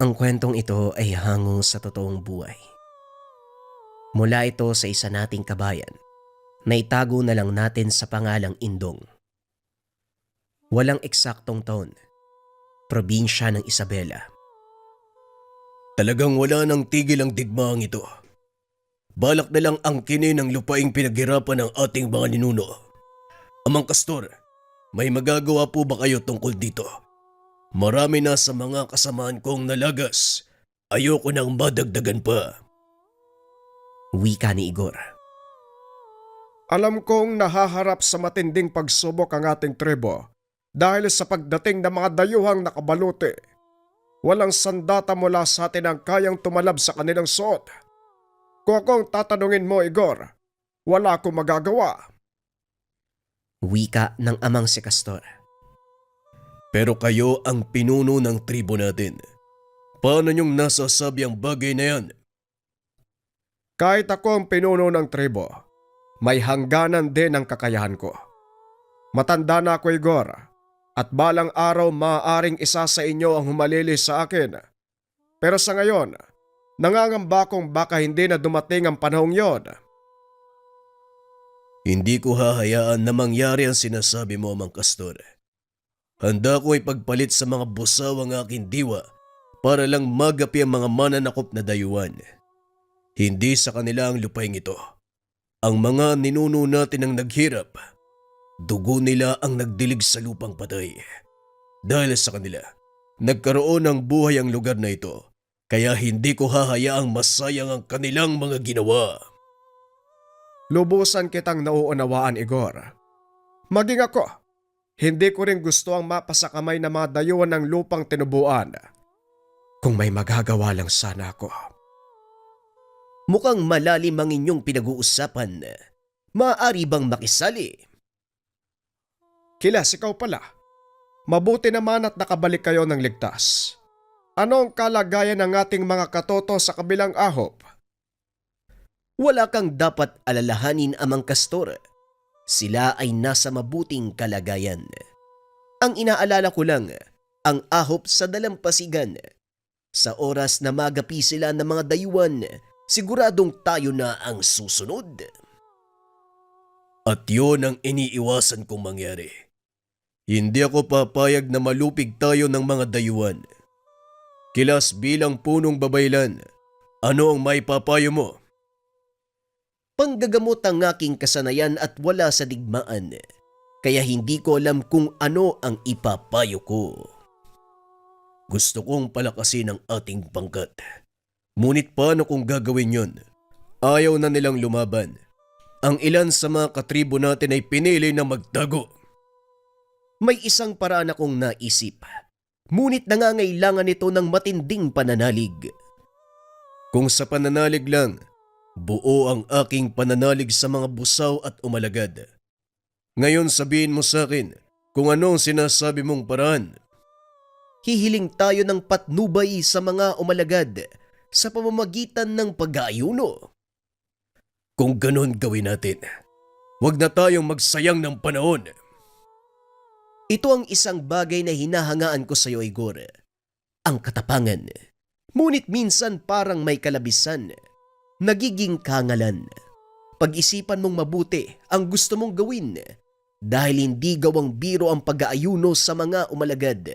Ang kwentong ito ay hango sa totoong buhay. Mula ito sa isa nating kabayan na itago na lang natin sa pangalang Indong. Walang eksaktong taon, probinsya ng Isabela. Talagang wala nang tigil ang digmaang ito. Balak na lang angkinin ang lupaing pinaghirapan ng ating mga ninuno. Amang Kastor, may magagawa po ba kayo tungkol dito? Marami na sa mga kasamaan kong nalagas. Ayoko nang madagdagan pa. Wika ni Igor. Alam kong nahaharap sa matinding pagsubok ang ating tribo dahil sa pagdating ng mga dayuhang nakabaluti. Walang sandata mula sa atin ang kayang tumalab sa kanilang suot. Kung akong tatanungin mo, Igor, wala akong magagawa. Wika ng amang si Castor. Pero kayo ang pinuno ng tribo natin. Paano niyong nasasabi ang bagay na yan? Kahit ako ang pinuno ng tribo, may hangganan din ang kakayahan ko. Matanda na ako, Igor, at balang araw maaaring isa sa inyo ang humalili sa akin. Pero sa ngayon, nangangamba kong baka hindi na dumating ang panahong yon. Hindi ko hahayaan na mangyari ang sinasabi mo, Amang Kastor. Handa ko ipagpalit sa mga busaw ang aking diwa para lang magapi ang mga mananakop na dayuhan. Hindi sa kanila ang lupaing ito. Ang mga ninuno natin ang naghirap, dugo nila ang nagdilig sa lupang patay. Dahil sa kanila, nagkaroon ng buhay ang lugar na ito, kaya hindi ko hahayaang masayang ang kanilang mga ginawa. Lubusan kitang nauunawaan, Igor. Maging ako, hindi ko rin gusto ang mapasakamay na mga dayuhan ng lupang tinubuan. Kung may magagawa lang sana ako. Mukhang malalim ang inyong pinag-uusapan. Maaari bang makisali? Kilas, ikaw pala. Mabuti naman at nakabalik kayo ng ligtas. Ano ang kalagayan ng ating mga katoto sa kabilang ahop? Wala kang dapat alalahanin, Amang Castor. Sila ay nasa mabuting kalagayan. Ang inaalala ko lang, ang ahop sa dalampasigan. Sa oras na magapi sila ng mga dayuhan, siguradong tayo na ang susunod. At yun ang iniiwasan kong mangyari. Hindi ako papayag na malupig tayo ng mga dayuhan. Kilas bilang punong babaylan, ano ang may papayo mo? Panggagamot ang aking kasanayan at wala sa digmaan, kaya hindi ko alam kung ano ang ipapayo ko. Gusto kong palakasin ang ating pangkat. Ngunit paano kung gagawin yun? Ayaw na nilang lumaban. Ang ilan sa mga katribo natin ay pinili na magtago. May isang paraan akong naisip, ngunit nangangailangan ito ng matinding pananalig. Kung sa pananalig lang, buo ang aking pananalig sa mga busaw at umalagad. Ngayon sabihin mo sa akin kung ano ang sinasabi mong paraan. Hihiling tayo ng patnubay sa mga umalagad sa pamamagitan ng pag-aayuno. Kung ganon gawin natin, huwag na tayong magsayang ng panahon. Ito ang isang bagay na hinahangaan ko sa iyo, Igor. Ang katapangan. Ngunit minsan parang may kalabisan. Nagiging kangalan. Pag-isipan mong mabuti ang gusto mong gawin dahil hindi gawang biro ang pag-aayuno sa mga umalagad.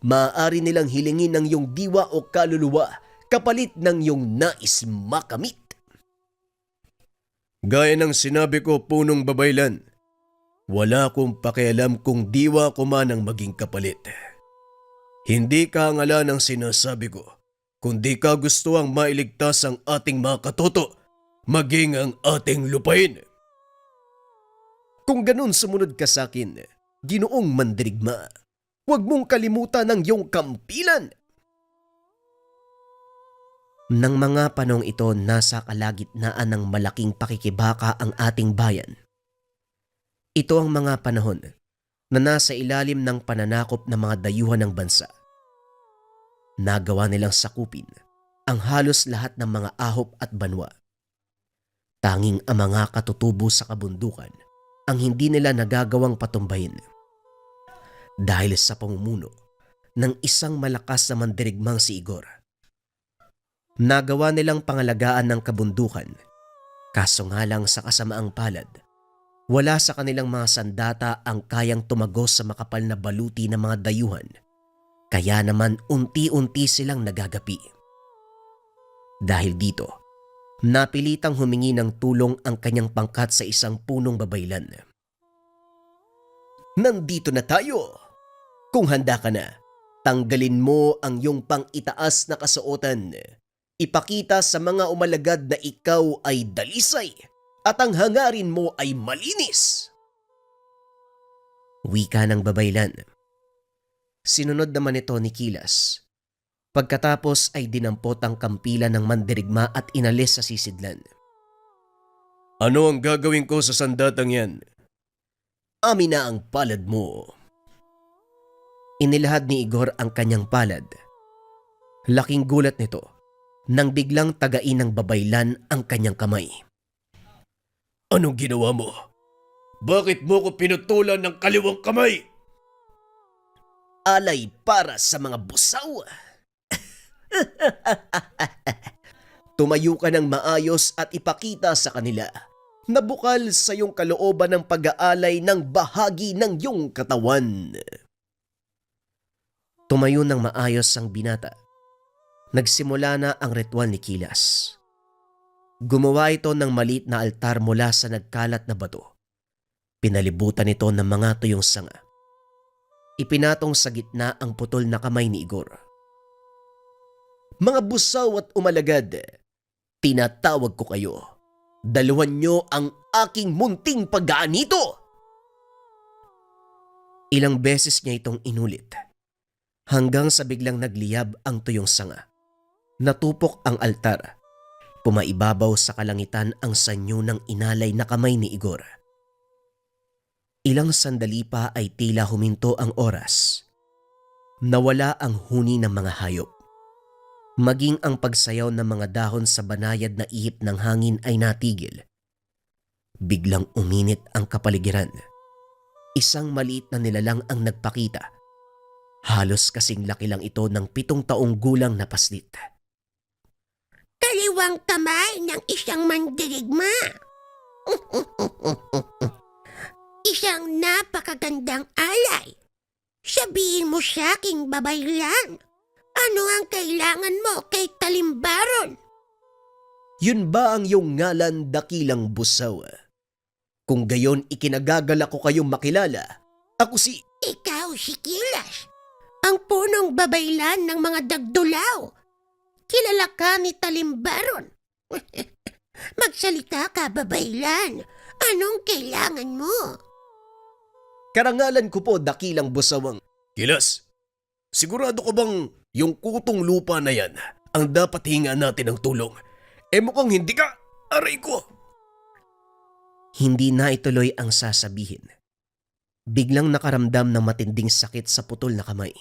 Maaari nilang hilingin ang iyong diwa o kaluluwa kapalit ng iyong nais makamit. Gaya ng sinabi ko, punong babaylan, wala akong pakialam kung diwa ko man ang maging kapalit. Hindi kahangalan ang sinasabi ko, kundi kagustuhang mailigtas ang ating mga katoto, maging ang ating lupain. Kung ganun sumunod ka sa akin, Ginoong Mandirigma, huwag mong kalimutan ang iyong kampilan. Nang mga panong ito nasa kalagitnaan ng malaking pakikibaka ang ating bayan. Ito ang mga panahon na nasa ilalim ng pananakop ng mga dayuhan ng bansa. Nagawa nilang sakupin ang halos lahat ng mga ahop at banwa. Tanging ang mga katutubo sa kabundukan ang hindi nila nagagawang patumbahin. Dahil sa pamumuno ng isang malakas na mandirigmang si Igor. Nagawa nilang pangalagaan ng kabundukan, kaso nga lang sa kasamaang palad, wala sa kanilang mga sandata ang kayang tumagos sa makapal na baluti ng mga dayuhan, kaya naman unti-unti silang nagagapi. Dahil dito, napilitang humingi ng tulong ang kanyang pangkat sa isang punong babaylan. Nandito na tayo! Kung handa ka na, tanggalin mo ang iyong pang-itaas na kasuotan. Ipakita sa mga umalagad na ikaw ay dalisay at ang hangarin mo ay malinis. Wika ng babaylan. Sinunod naman ito ni Kilas. Pagkatapos ay dinampot ang kampila ng mandirigma at inalis sa sisidlan. Ano ang gagawin ko sa sandatang yan? Amin na ang palad mo. Inilahad ni Igor ang kanyang palad. Laking gulat nito nang biglang tagain ng babaylan ang kanyang kamay. Anong ginawa mo? Bakit mo ko pinutulan ng kaliwang kamay? Alay para sa mga busaw. Tumayo ka ng maayos at ipakita sa kanila na bukal sa iyong kalooban ng pag-aalay ng bahagi ng iyong katawan. Tumayo ng maayos ang binata. Nagsimula na ang ritual ni Kilas. Gumawa ito ng maliit na altar mula sa nagkalat na bato. Pinalibutan ito ng mga tuyong sanga. Ipinatong sa gitna ang putol na kamay ni Igor. Mga busaw at umalagad, tinatawag ko kayo. Daluhan nyo ang aking munting pag-aanito! Ilang beses niya itong inulit. Hanggang sa biglang nagliyab ang tuyong sanga. Natupok ang altar. Pumaibabaw sa kalangitan ang sanyo ng inalay na kamay ni Igor. Ilang sandali pa ay tila huminto ang oras. Nawala ang huni ng mga hayop. Maging ang pagsayaw ng mga dahon sa banayad na ihip ng hangin ay natigil. Biglang uminit ang kapaligiran. Isang maliit na nilalang ang nagpakita. Halos kasing laki lang ito ng 7 taong gulang na paslit. Kaliwang kamay ng isang mandirigma. Isang napakagandang alay. Sabihin mo sa aking babaylan, ano ang kailangan mo kay Talimbaron? Yun ba ang iyong ngalan, dakilang busaw? Kung gayon ikinagagala ko kayong makilala, ako si... Ikaw si Kilas, ang punong babaylan ng mga dagdulaw. Kilala ka ni Talimbaron. Magsalita ka, babaylan. Anong kailangan mo? Karangalan ko po, dakilang busawang. Kilas, sigurado ko bang yung kutong lupa na yan ang dapat hinga natin ng tulong? Mukhang hindi ka, aray ko. Hindi na ituloy ang sasabihin. Biglang nakaramdam ng matinding sakit sa putol na kamay.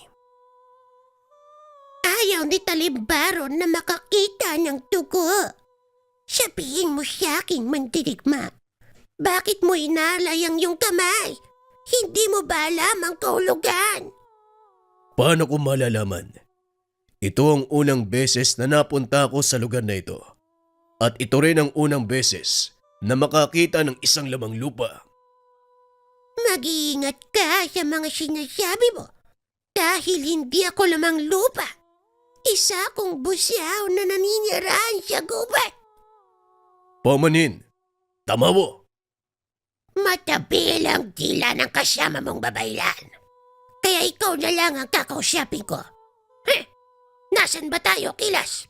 Ayaw ni Talimbaron na makakita ng dugo. Sabihin mo sa aking mandirigma, bakit mo inalay ang iyong kamay? Hindi mo ba alam ang kahulugan? Paano ko malalaman? Ito ang unang beses na napunta ako sa lugar na ito. At ito rin ang unang beses na makakita ng isang lamang lupa. Mag-iingat ka sa mga sinasabi mo dahil hindi ako lamang lupa. Isa akong busyaw na naninirahan sa gubat. Pamanin, tamawo. Matabi lang tila ng kasama mong babaylan. Kaya ikaw na lang ang kakausapin ko. Nasaan ba tayo, Kilas?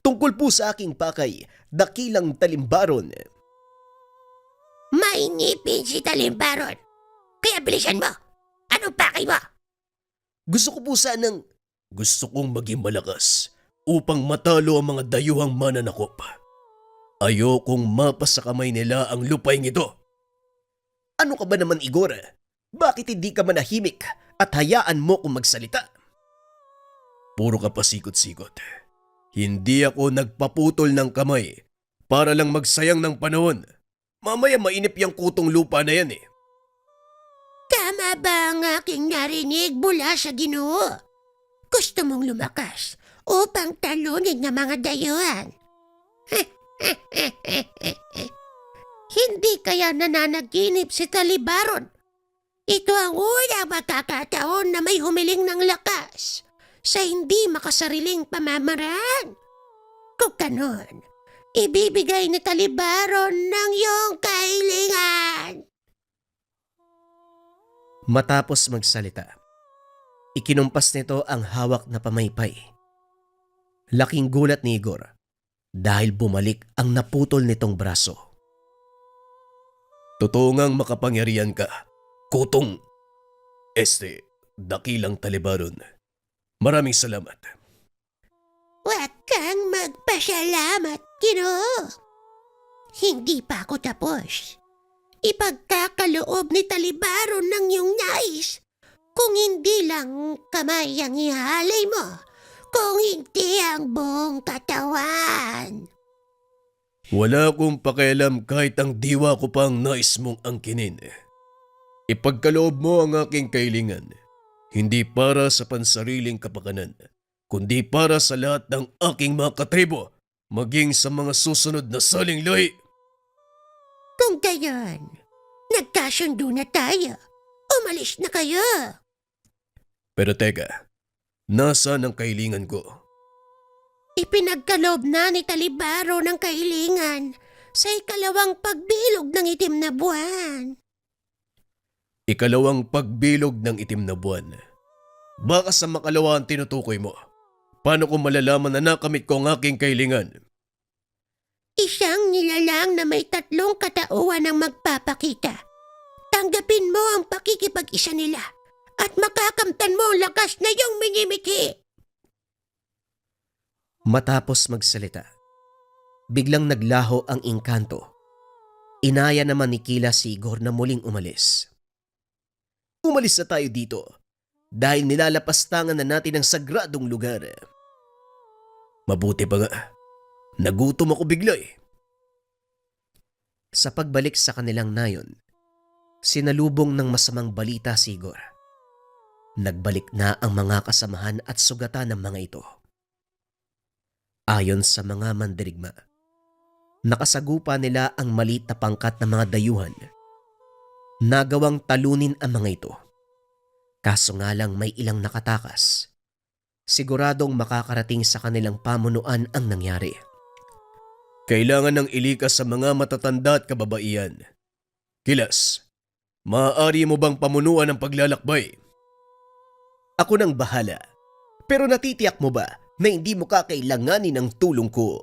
Tungkol po sa aking pakay, dakilang Talimbaron. May ngipin si Talimbaron. Kaya bilisan mo. Anong pakay mo? Gusto ko po sanang... Gusto kong maging malakas upang matalo ang mga dayuhang mananakop. Ayokong mapa sa kamay nila ang lupaing ito. Ano ka ba naman, Igor? Bakit hindi ka manahimik at hayaan mo kung magsalita? Puro ka pasikot-sikot. Hindi ako nagpaputol ng kamay para lang magsayang ng panahon. Mamaya mainip yung kutong lupa na yan eh. Tama ba ang aking narinig mula sa Ginoo? Gusto mong lumakas upang talunin ng mga dayuhan? Hindi kaya nananaginip si Talibaron? Ito ang unang magkakataon na may humiling ng lakas sa hindi makasariling pamamaraan. Kung ganon, ibibigay ni Talibaron ng iyong kahilingan. Matapos magsalita, ikinumpas nito ang hawak na pamaypay. Laking gulat ni Igor dahil bumalik ang naputol nitong braso. Totoo ngang makapangyarihan ka, Kutong dakilang Talibaron. Maraming salamat. Huwag kang magpasalamat, Ginoo. Hindi pa ako tapos. Ipagkakaloob ni Talibaron ng iyong nais. Kung hindi lang kamay ang ihalay mo, kung hindi ang buong katawan. Wala akong pakialam kahit ang diwa ko pang nais mong angkinin. Ipagkaloob mo ang aking kailingan, hindi para sa pansariling kapakanan, kundi para sa lahat ng aking mga katribo, maging sa mga susunod na saling lahi. Kung gayon, nagkasundo na tayo. Umalis na kayo. Pero teka, nasaan ang kailingan ko? Ipinagkaloob na ni Talibaro ng kahilingan sa ikalawang pagbilog ng itim na buwan. Ikalawang pagbilog ng itim na buwan. Baka sa makalawa ang tinutukoy mo. Paano ko malalaman na nakamit ko ang aking kailingan? Isang nilalang na may 3 katauhan ang magpapakita. Tanggapin mo ang pakikipag-isa nila at makakamtan mo ang lakas na iyong minimiki. Matapos magsalita, biglang naglaho ang engkanto. Inaya naman ni Kila si Igor na muling umalis. Umalis na tayo dito dahil nilalapastangan na natin ang sagradong lugar. Mabuti pa nga. Nagutom ako bigla eh. Sa pagbalik sa kanilang nayon, sinalubong ng masamang balita si Igor. Nagbalik na ang mga kasamahan at sugatan ng mga ito. Ayon sa mga mandirigma, nakasagupa nila ang maliit na pangkat ng mga dayuhan. Nagawang talunin ang mga ito. Kaso nga lang may ilang nakatakas. Siguradong makakarating sa kanilang pamunuan ang nangyari. Kailangan ng ilikas sa mga matatanda at kababaihan. Kilas, maaari mo bang pamunuan ang paglalakbay? Ako nang bahala. Pero natitiyak mo ba na hindi mo kakailanganin ng tulong ko?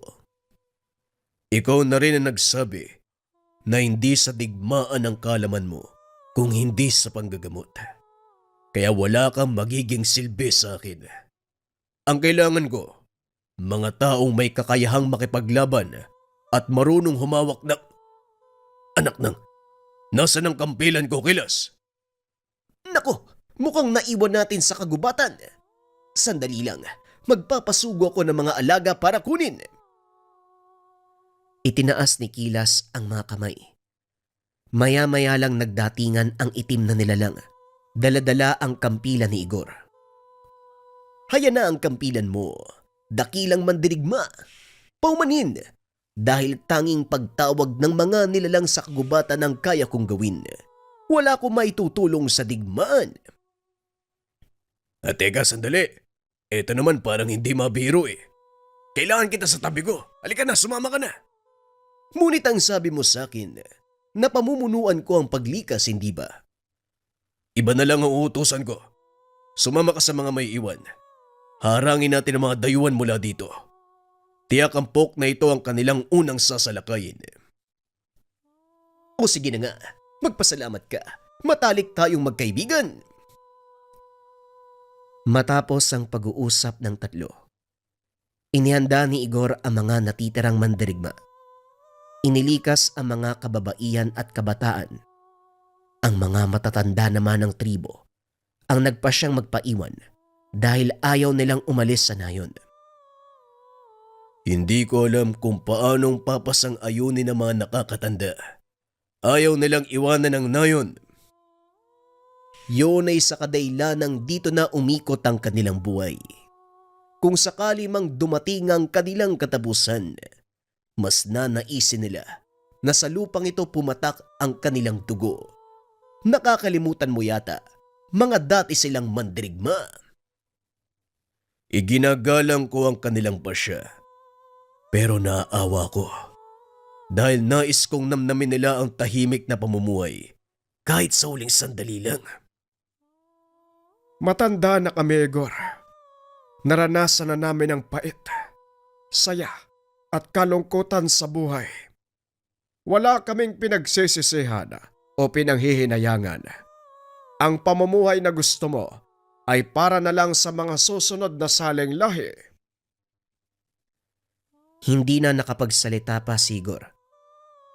Ikaw na rin ang nagsabi na hindi sa digmaan ang kalaman mo kung hindi sa panggagamot. Kaya wala kang magiging silbi sa akin. Ang kailangan ko, mga taong may kakayahang makipaglaban at marunong humawak ng... Anak ng... Nasaan ang kampilan ko, Kilas? Nako, mukhang naiwan natin sa kagubatan. Sandali lang, magpapasugo ako ng mga alaga para kunin. Itinaas ni Kilas ang mga kamay. Maya-maya lang nagdatingan ang itim na nilalang. Dala-dala ang kampilan ni Igor. Haya na ang kampilan mo, dakilang mandirigma. Paumanin, dahil tanging pagtawag ng mga nilalang sa kagubatan ang kaya kong gawin. Wala ko maitutulong sa digmaan. Teka, sandali. Ito naman parang hindi mabiro eh. Kailangan kita sa tabi ko. Halika na, sumama ka na. Ngunit ang sabi mo sa akin, napamumunuan ko ang paglikas, hindi ba? Iba na lang ang uutusan ko. Sumama ka sa mga may iwan. Harangin natin ang mga dayuhan mula dito. Tiyak ang pok na ito ang kanilang unang sasalakayin. O sige na nga, magpasalamat ka. Matalik tayong magkaibigan. Matapos ang pag-uusap ng 3, inihanda ni Igor ang mga natitirang mandirigma. Inilikas ang mga kababaihan at kabataan. Ang mga matatanda naman ng tribo ang nagpasyang magpaiwan dahil ayaw nilang umalis sa nayon. Hindi ko alam kung paanong papasang-ayunin ng mga nakakatanda. Ayaw nilang iwanan ang nayon. Yun ay sa kadailanang dito na umikot ang kanilang buhay. Kung sakali mang dumating ang kanilang katapusan, mas nanaisin nila na sa lupang ito pumatak ang kanilang dugo. Nakakalimutan mo yata, mga dati silang mandirigma. Iginagalang ko ang kanilang pasya. Pero naaawa ko. Dahil nais kong namnamin nila ang tahimik na pamumuhay. Kahit sa uling sandali lang. Matanda na kami, Igor. Naranasan na namin ang pait, saya at kalungkutan sa buhay. Wala kaming pinagsisisihan o pinanghihinayangan. Ang pamumuhay na gusto mo ay para na lang sa mga susunod na saling lahi. Hindi na nakapagsalita pa si Igor.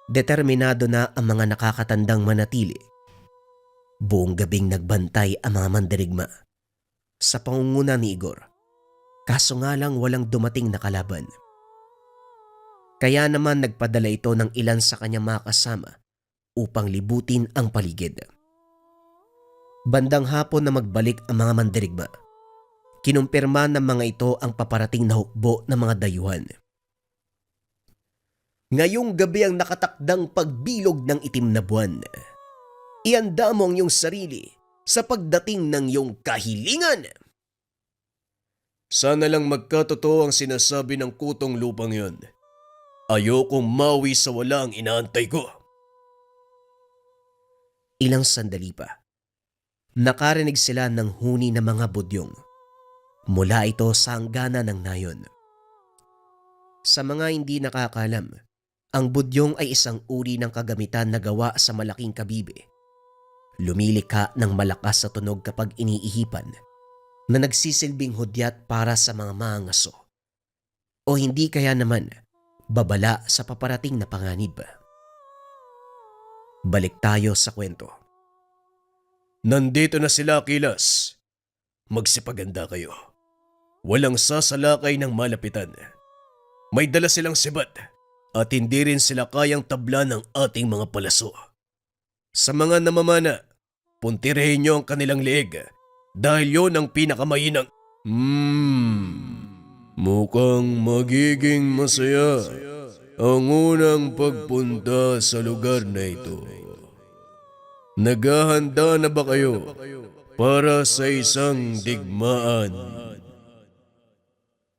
Determinado na ang mga nakakatandang manatili. Buong gabing nagbantay ang mga mandirigma sa pangunguna ni Igor. Kaso nga lang walang dumating na kalaban. Kaya naman nagpadala ito ng ilan sa kanyang mga kasama upang libutin ang paligid. Bandang hapon na magbalik ang mga mandirigma, kinumpirma ng mga ito ang paparating na hukbo ng mga dayuhan. Ngayong gabi ang nakatakdang pagbilog ng itim na buwan. Ihanda mo ang iyong sarili sa pagdating ng iyong kahilingan. Sana lang magkatotoo ang sinasabi ng kutong lupang yon. Ayokong mawi sa wala ang inaantay ko. Ilang sandali pa. Nakarinig sila ng huni ng mga budyong. Mula ito sa hanggana ng nayon. Sa mga hindi nakakalam, ang budyong ay isang uri ng kagamitan na gawa sa malaking kabibe. Lumilikha ng malakas sa tunog kapag iniihipan na nagsisilbing hudyat para sa mga mangaso. O hindi kaya naman babala sa paparating na panganib. Balik tayo sa kwento. Nandito na sila, Kilas. Magsipaganda kayo. Walang sasalakay ng malapitan. May dala silang sibat at hindi rin sila kayang tabla ng ating mga palaso. Sa mga namamana, puntirehin niyo ang kanilang leeg dahil yon ang pinakamainang... Mukhang magiging masaya ang unang pagpunta sa lugar na ito. Naghahanda na ba kayo para sa isang digmaan?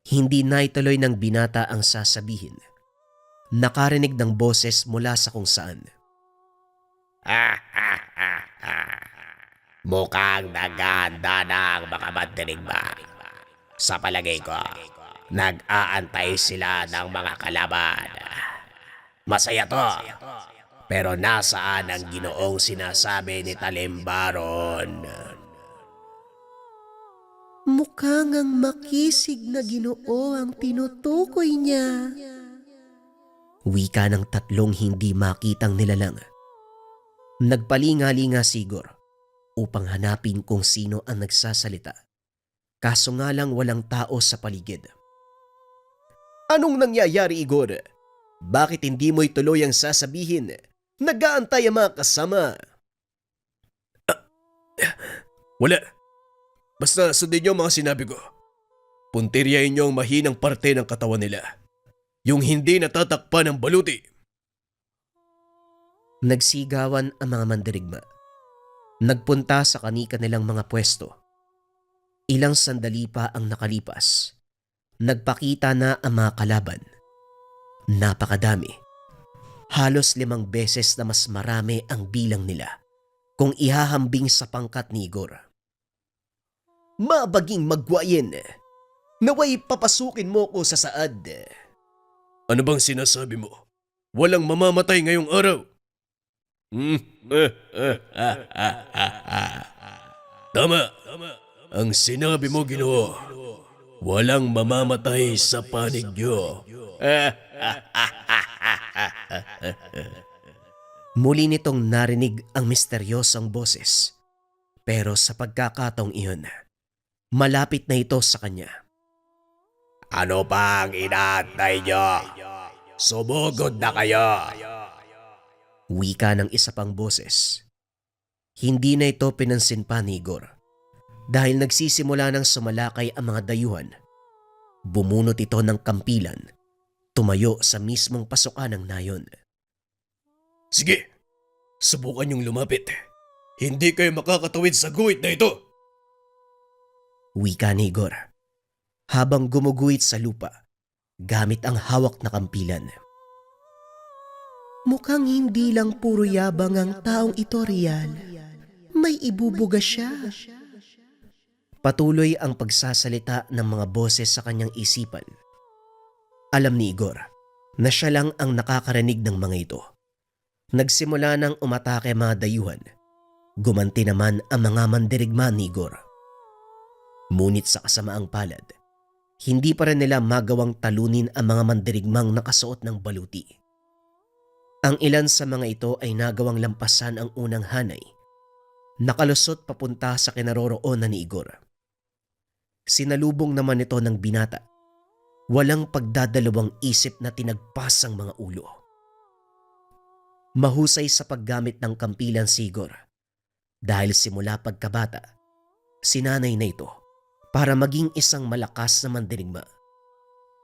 Hindi na ituloy ng binata ang sasabihin. Nakarinig ng boses mula sa kung saan. Mukhang naghahanda na ang mga mandirigma. Sa palagay ko, nag-aantay sila ng mga kalaban. Masaya to. Pero nasaan ang ginoong sinasabi ni Talimbaron? Mukhang ang makisig na Ginoo ang tinutukoy niya. Wika ng tatlong hindi makitang nilalang. Nagpalinga-linga si Igor upang hanapin kung sino ang nagsasalita. Kaso nga lang walang tao sa paligid. Anong nangyayari, Igor? Bakit hindi mo ituloy ang sasabihin? Nag-aantay ang mga kasama. Wala. Basta sundin niyo ang mga sinabi ko. Puntiryahin niyo ang mahinang parte ng katawan nila. Yung hindi natatakpan ng baluti. Nagsigawan ang mga mandirigma. Nagpunta sa kanika nilang mga pwesto. Ilang sandali pa ang nakalipas. Nagpakita na ang mga kalaban. Napakadami. Halos 5 beses na mas marami ang bilang nila kung ihahambing sa pangkat ni Igor. Mabaging magwayin. Naway papasukin mo ko sa saad. Ano bang sinasabi mo? Walang mamamatay ngayong araw. Tama. Ang sinabi mo, Ginoo. Walang mamamatay sa panig niyo. Muli nitong narinig ang misteryosong boses. Pero sa pagkakataong iyon, malapit na ito sa kanya. Ano pang inaantay nyo? Sumugod na kayo! Wika ng isa pang boses. Hindi na ito pinansin pa ni Igor dahil nagsisimula ng sumalakay ang mga dayuhan. Bumunot ito ng kampilan, tumayo sa mismong pasukan ng nayon. Sige, subukan niyong lumapit. Hindi kayo makakatawid sa guhit na ito. Wika ni Igor habang gumuguhit sa lupa gamit ang hawak na kampilan. Mukhang hindi lang puro yabang ang taong ito, Rial. May ibubuga siya. Patuloy ang pagsasalita ng mga boses sa kanyang isipan. Alam ni Igor na siya lang ang nakakarinig ng mga ito. Nagsimula nang umatake mga dayuhan. Gumanti naman ang mga mandirigma ni Igor. Ngunit sa kasamaang palad, hindi pa rin nila magawang talunin ang mga mandirigmang nakasuot ng baluti. Ang ilan sa mga ito ay nagawang lampasan ang unang hanay. Nakalusot papunta sa kinaroroonan ni Igor. Sinalubong naman ito ng binata. Walang pagdadalawang isip na tinagpas ang mga ulo. Mahusay sa paggamit ng kampilan si Igor. Dahil simula pagkabata, sinanay na ito para maging isang malakas na mandirigma.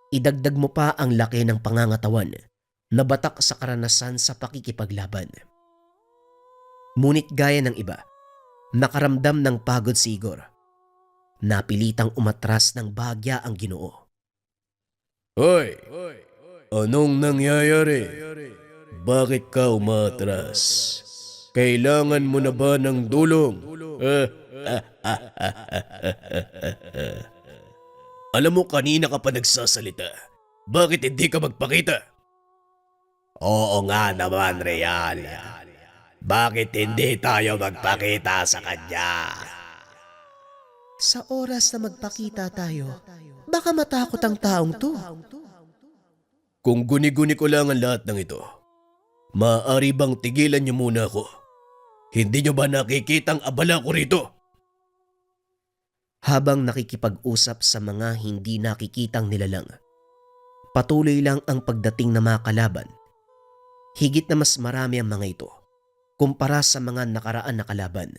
Idagdag mo pa ang laki ng pangangatawan na batak sa karanasan sa pakikipaglaban. Ngunit gaya ng iba, nakaramdam ng pagod si Igor. Napilitang umatras ng bahagya ang Ginoo. Hoy! Anong nangyayari? Bakit ka umatras? Kailangan mo na ba ng tulong? Alam mo, kanina ka pa nagsasalita. Bakit hindi ka magpakita? Oo nga naman, Real. Bakit hindi tayo magpakita sa kanya? Sa oras na magpakita tayo, baka matakot ang taong to. Kung guni-guni ko lang ang lahat ng ito, maaari bang tigilan niyo muna ako? Hindi niyo ba nakikitang abala ko rito? Habang nakikipag-usap sa mga hindi nakikitang nilalang, patuloy lang ang pagdating ng mga kalaban. Higit na mas marami ang mga ito kumpara sa mga nakaraan na kalaban.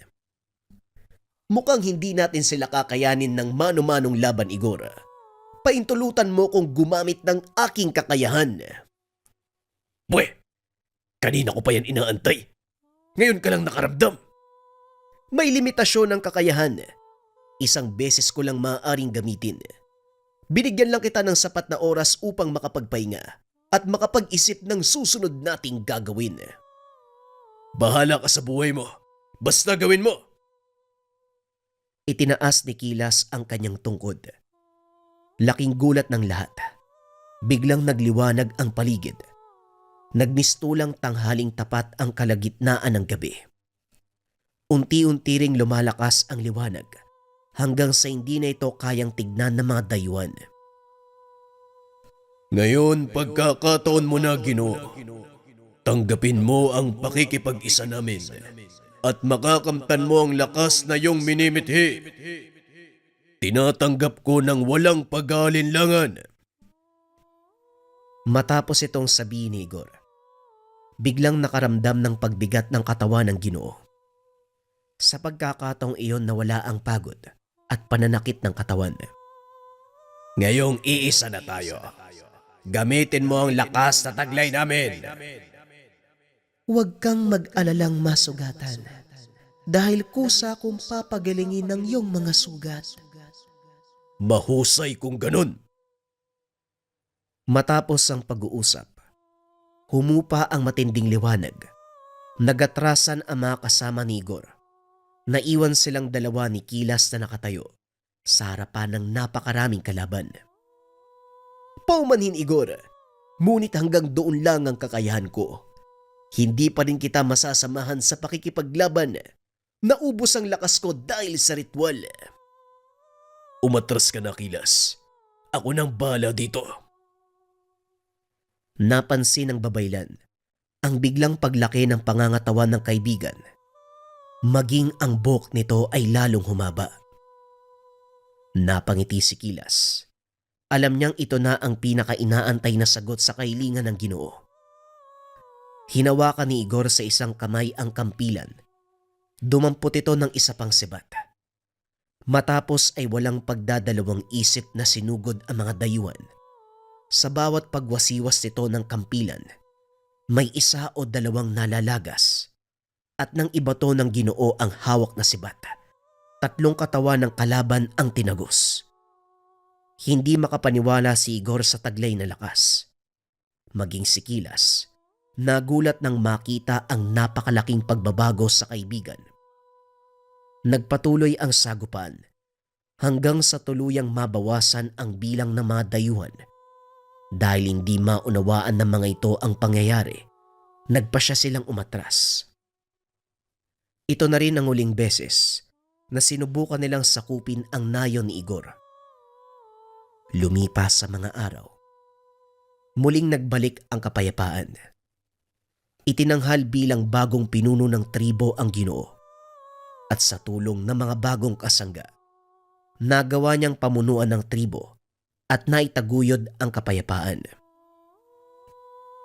Mukhang hindi natin sila kakayanin ng mano-manong laban, Igor. Paintulutan mo kung gumamit ng aking kakayahan. Pwe, kanina ko pa yan inaantay. Ngayon ka lang nakaramdam. May limitasyon ng kakayahan. Isang beses ko lang maaaring gamitin. Binigyan lang kita ng sapat na oras upang makapagpahinga at makapag-isip ng susunod nating gagawin. Bahala ka sa buhay mo. Basta gawin mo. Itinaas ni Kilas ang kanyang tungkod. Laking gulat ng lahat. Biglang nagliwanag ang paligid. Nagmistulang tanghaling tapat ang kalagitnaan ng gabi. Unti-unti ring lumalakas ang liwanag hanggang sa hindi na ito kayang tignan ng mga dayuhan. Ngayon, pagkakataon mo na, Ginoo. Tanggapin mo ang pakikipag-isa namin at makakamtan mo ang lakas na iyong minimithi. Tinatanggap ko ng walang pag-aalinlangan. Matapos itong sabihin ni Igor, biglang nakaramdam ng pagbigat ng katawan ng Ginoo. Sa pagkakataong iyon nawala ang pagod at pananakit ng katawan. Ngayong iisa na tayo. Gamitin mo ang lakas na taglay namin. Huwag kang mag-alalang masugatan dahil kusa kong papagalingin ng iyong mga sugat. Mahusay kung ganun. Matapos ang pag-uusap, humupa ang matinding liwanag. Nagatrasan ang mga kasama ni Igor. Naiwan silang dalawa ni Kilas na nakatayo sa harapan ng napakaraming kalaban. Paumanhin, Igor, ngunit hanggang doon lang ang kakayahan ko. Hindi pa rin kita masasamahan sa pakikipaglaban. Naubos ang lakas ko dahil sa ritual. Umatras ka na, Kilas. Ako nang bahala dito. Napansin ng babaylan ang biglang paglaki ng pangangatawan ng kaibigan. Maging ang buhok nito ay lalong humaba. Napangiti si Kilas. Alam niyang ito na ang pinaka-inaantay na sagot sa kahilingan ng Ginoo. Hinawakan ni Igor sa isang kamay ang kampilan. Dumampot ito ng isa pang sibat. Matapos ay walang pagdadalawang isip na sinugod ang mga dayuhan. Sa bawat pagwasiwas nito ng kampilan, may isa o dalawang nalalagas at nang ibato ng Ginoo ang hawak na sibat. 3 katawan ng kalaban ang tinagos. Hindi makapaniwala si Igor sa taglay na lakas. Maging si Kilas, nagulat nang makita ang napakalaking pagbabago sa kaibigan. Nagpatuloy ang sagupan hanggang sa tuluyang mabawasan ang bilang ng mga dayuhan. Dahil hindi maunawaan ng mga ito ang pangyayari, nagpasya silang umatras. Ito na rin ang uling beses na sinubukan nilang sakupin ang nayo ni Igor. Lumipas sa mga araw. Muling nagbalik ang kapayapaan. Itinanghal bilang bagong pinuno ng tribo ang Ginoo. At sa tulong ng mga bagong kasangga, nagawa niyang pamunuan ng tribo at naitaguyod ang kapayapaan.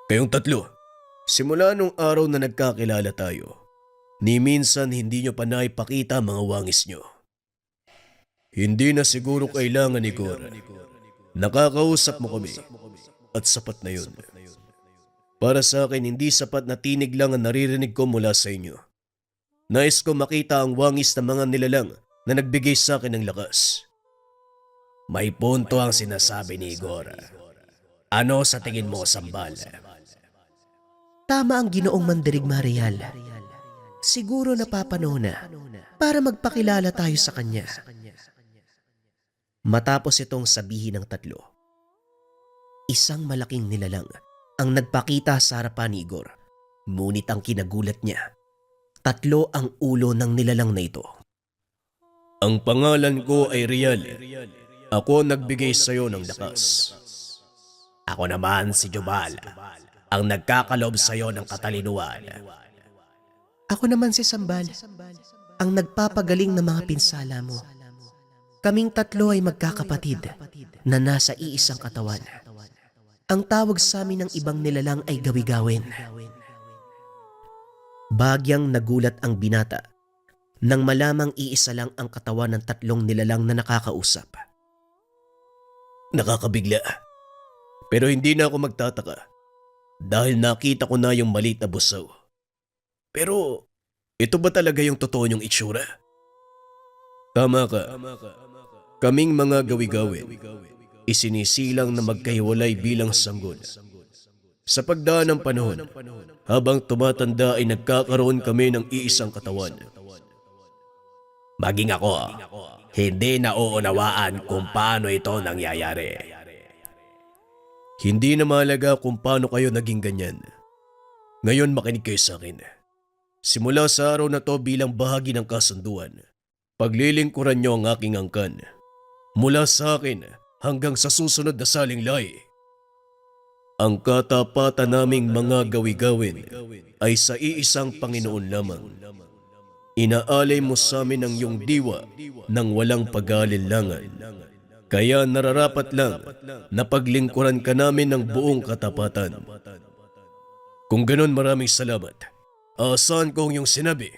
Kayong tatlo, simula nung araw na nagkakilala tayo, ni minsan hindi nyo pa naipakita mga wangis nyo. Hindi na siguro kailangan ni Igor. Nakakausap mo kami at sapat na yun. Para sa akin, hindi sapat na tinig lang ang naririnig ko mula sa inyo. Nais ko makita ang wangis ng mga nilalang na nagbigay sa akin ng lakas. May punto ang sinasabi ni Igor. Ano sa tingin mo, Sambal? Tama ang Ginoong Mandirigma Real. Siguro napapanahon na para magpakilala tayo sa kanya. Matapos itong sabihin ng tatlo, isang malaking nilalang ang nagpakita sa harapan ni Igor. Ngunit ang kinagulat niya, 3 ang ulo ng nilalang na ito. Ang pangalan ko ay Real. Ako nagbigay sa iyo ng lakas. Ako naman si Jubal, ang nagkakalob sa iyo ng katalinuhan. Ako naman si Sambal, ang nagpapagaling ng mga pinsala mo. Kaming 3 ay magkakapatid na nasa iisang katawan. Ang tawag sa amin ng ibang nilalang ay gawi-gawin. Bagyang nagulat ang binata nang malamang iisa lang ang katawan ng 3 nilalang na nakakausap. Nakakabigla. Pero hindi na ako magtataka dahil nakita ko na yung maliit na busaw. Pero ito ba talaga yung totoo niyong itsura? Tama ka. Kaming mga gawi-gawin, isinisilang na magkahiwalay bilang sanggol. Sa pagdaan ng panahon, habang tumatanda ay nagkakaroon kami ng iisang katawan. Maging ako, hindi nauunawaan kung paano ito nangyayari. Hindi na mahalaga kung paano kayo naging ganyan. Ngayon makinig kayo sa akin. Simula sa araw na to bilang bahagi ng kasunduan, paglilingkuran niyo ang aking angkan. Mula sa akin hanggang sa susunod na saling lahi. Ang katapatan naming mga gawi-gawin ay sa iisang Panginoon lamang. Inaalay mo sa amin ang iyong diwa nang walang pag-aalinlangan. Kaya nararapat lang na paglingkuran ka namin ng buong katapatan. Kung ganon, maraming salamat. Asahan ko ang iyong sinabi.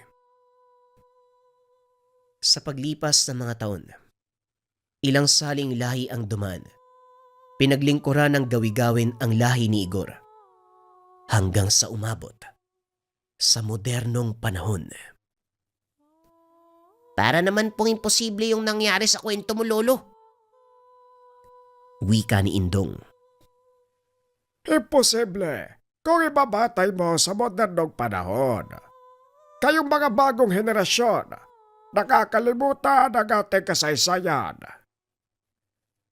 Sa paglipas ng mga taon, ilang saling lahi ang dumaan. Pinaglingkuran ng gawi-gawin ang lahi ni Igor hanggang sa umabot sa modernong panahon. Para naman pong imposible yung nangyari sa kwento mo, Lolo. Wika ni Indong. Imposible kung ibabatay mo sa modernong panahon. Kayong mga bagong henerasyon, nakakalimutan ang ating kasaysayan.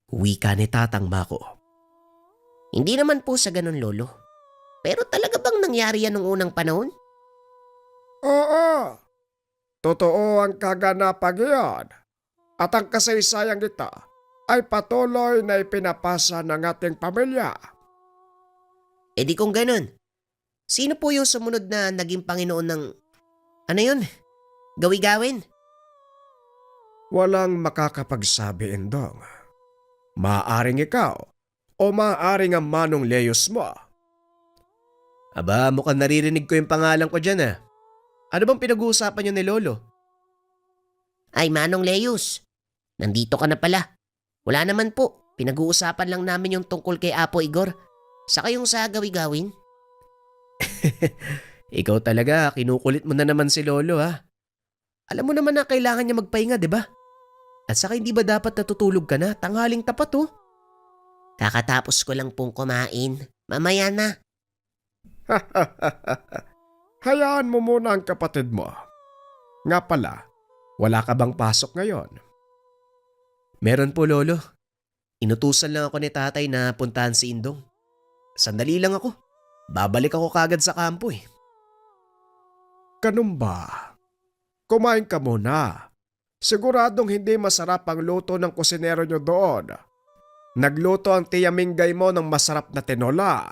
Wika ni Tatang Mako. Hindi naman po sa ganun, Lolo. Pero talaga bang nangyari yan nung unang panahon? Oo, totoo ang kaganapang iyon. At ang kasaysayang ito ay patuloy na ipinapasa ng ating pamilya. E di kung ganun, sino po yung sumunod na naging Panginoon ng, ano yun, gawi-gawin? Walang makakapagsabi, Indong. Maaring ikaw o maaring ang Manong Leos mo. Aba, mukhang naririnig ko yung pangalan ko dyan ah. Ano bang pinag-uusapan niyo ni Lolo? Ay, Manong Leus, nandito ka na pala. Wala naman po, pinag-uusapan lang namin yung tungkol kay Apo Igor. Saka yung sa gawi-gawin. Ikaw talaga, kinukulit mo na naman si Lolo ha. Alam mo naman na kailangan niya magpahinga, di ba? At saka hindi ba dapat natutulog ka na? Tanghaling tapat oh. Kakatapos ko lang pong kumain. Mamaya na. Hayaan mo muna ang kapatid mo. Nga pala, wala ka bang pasok ngayon? Meron po, Lolo. Inutusan lang ako ni tatay na puntahan si Indong. Sandali lang ako. Babalik ako kagad sa kampo eh. Ganun ba? Kumain ka muna. Siguradong hindi masarap ang luto ng kusinero nyo doon. Nagluto ang Tia Minggay mo ng masarap na tinola.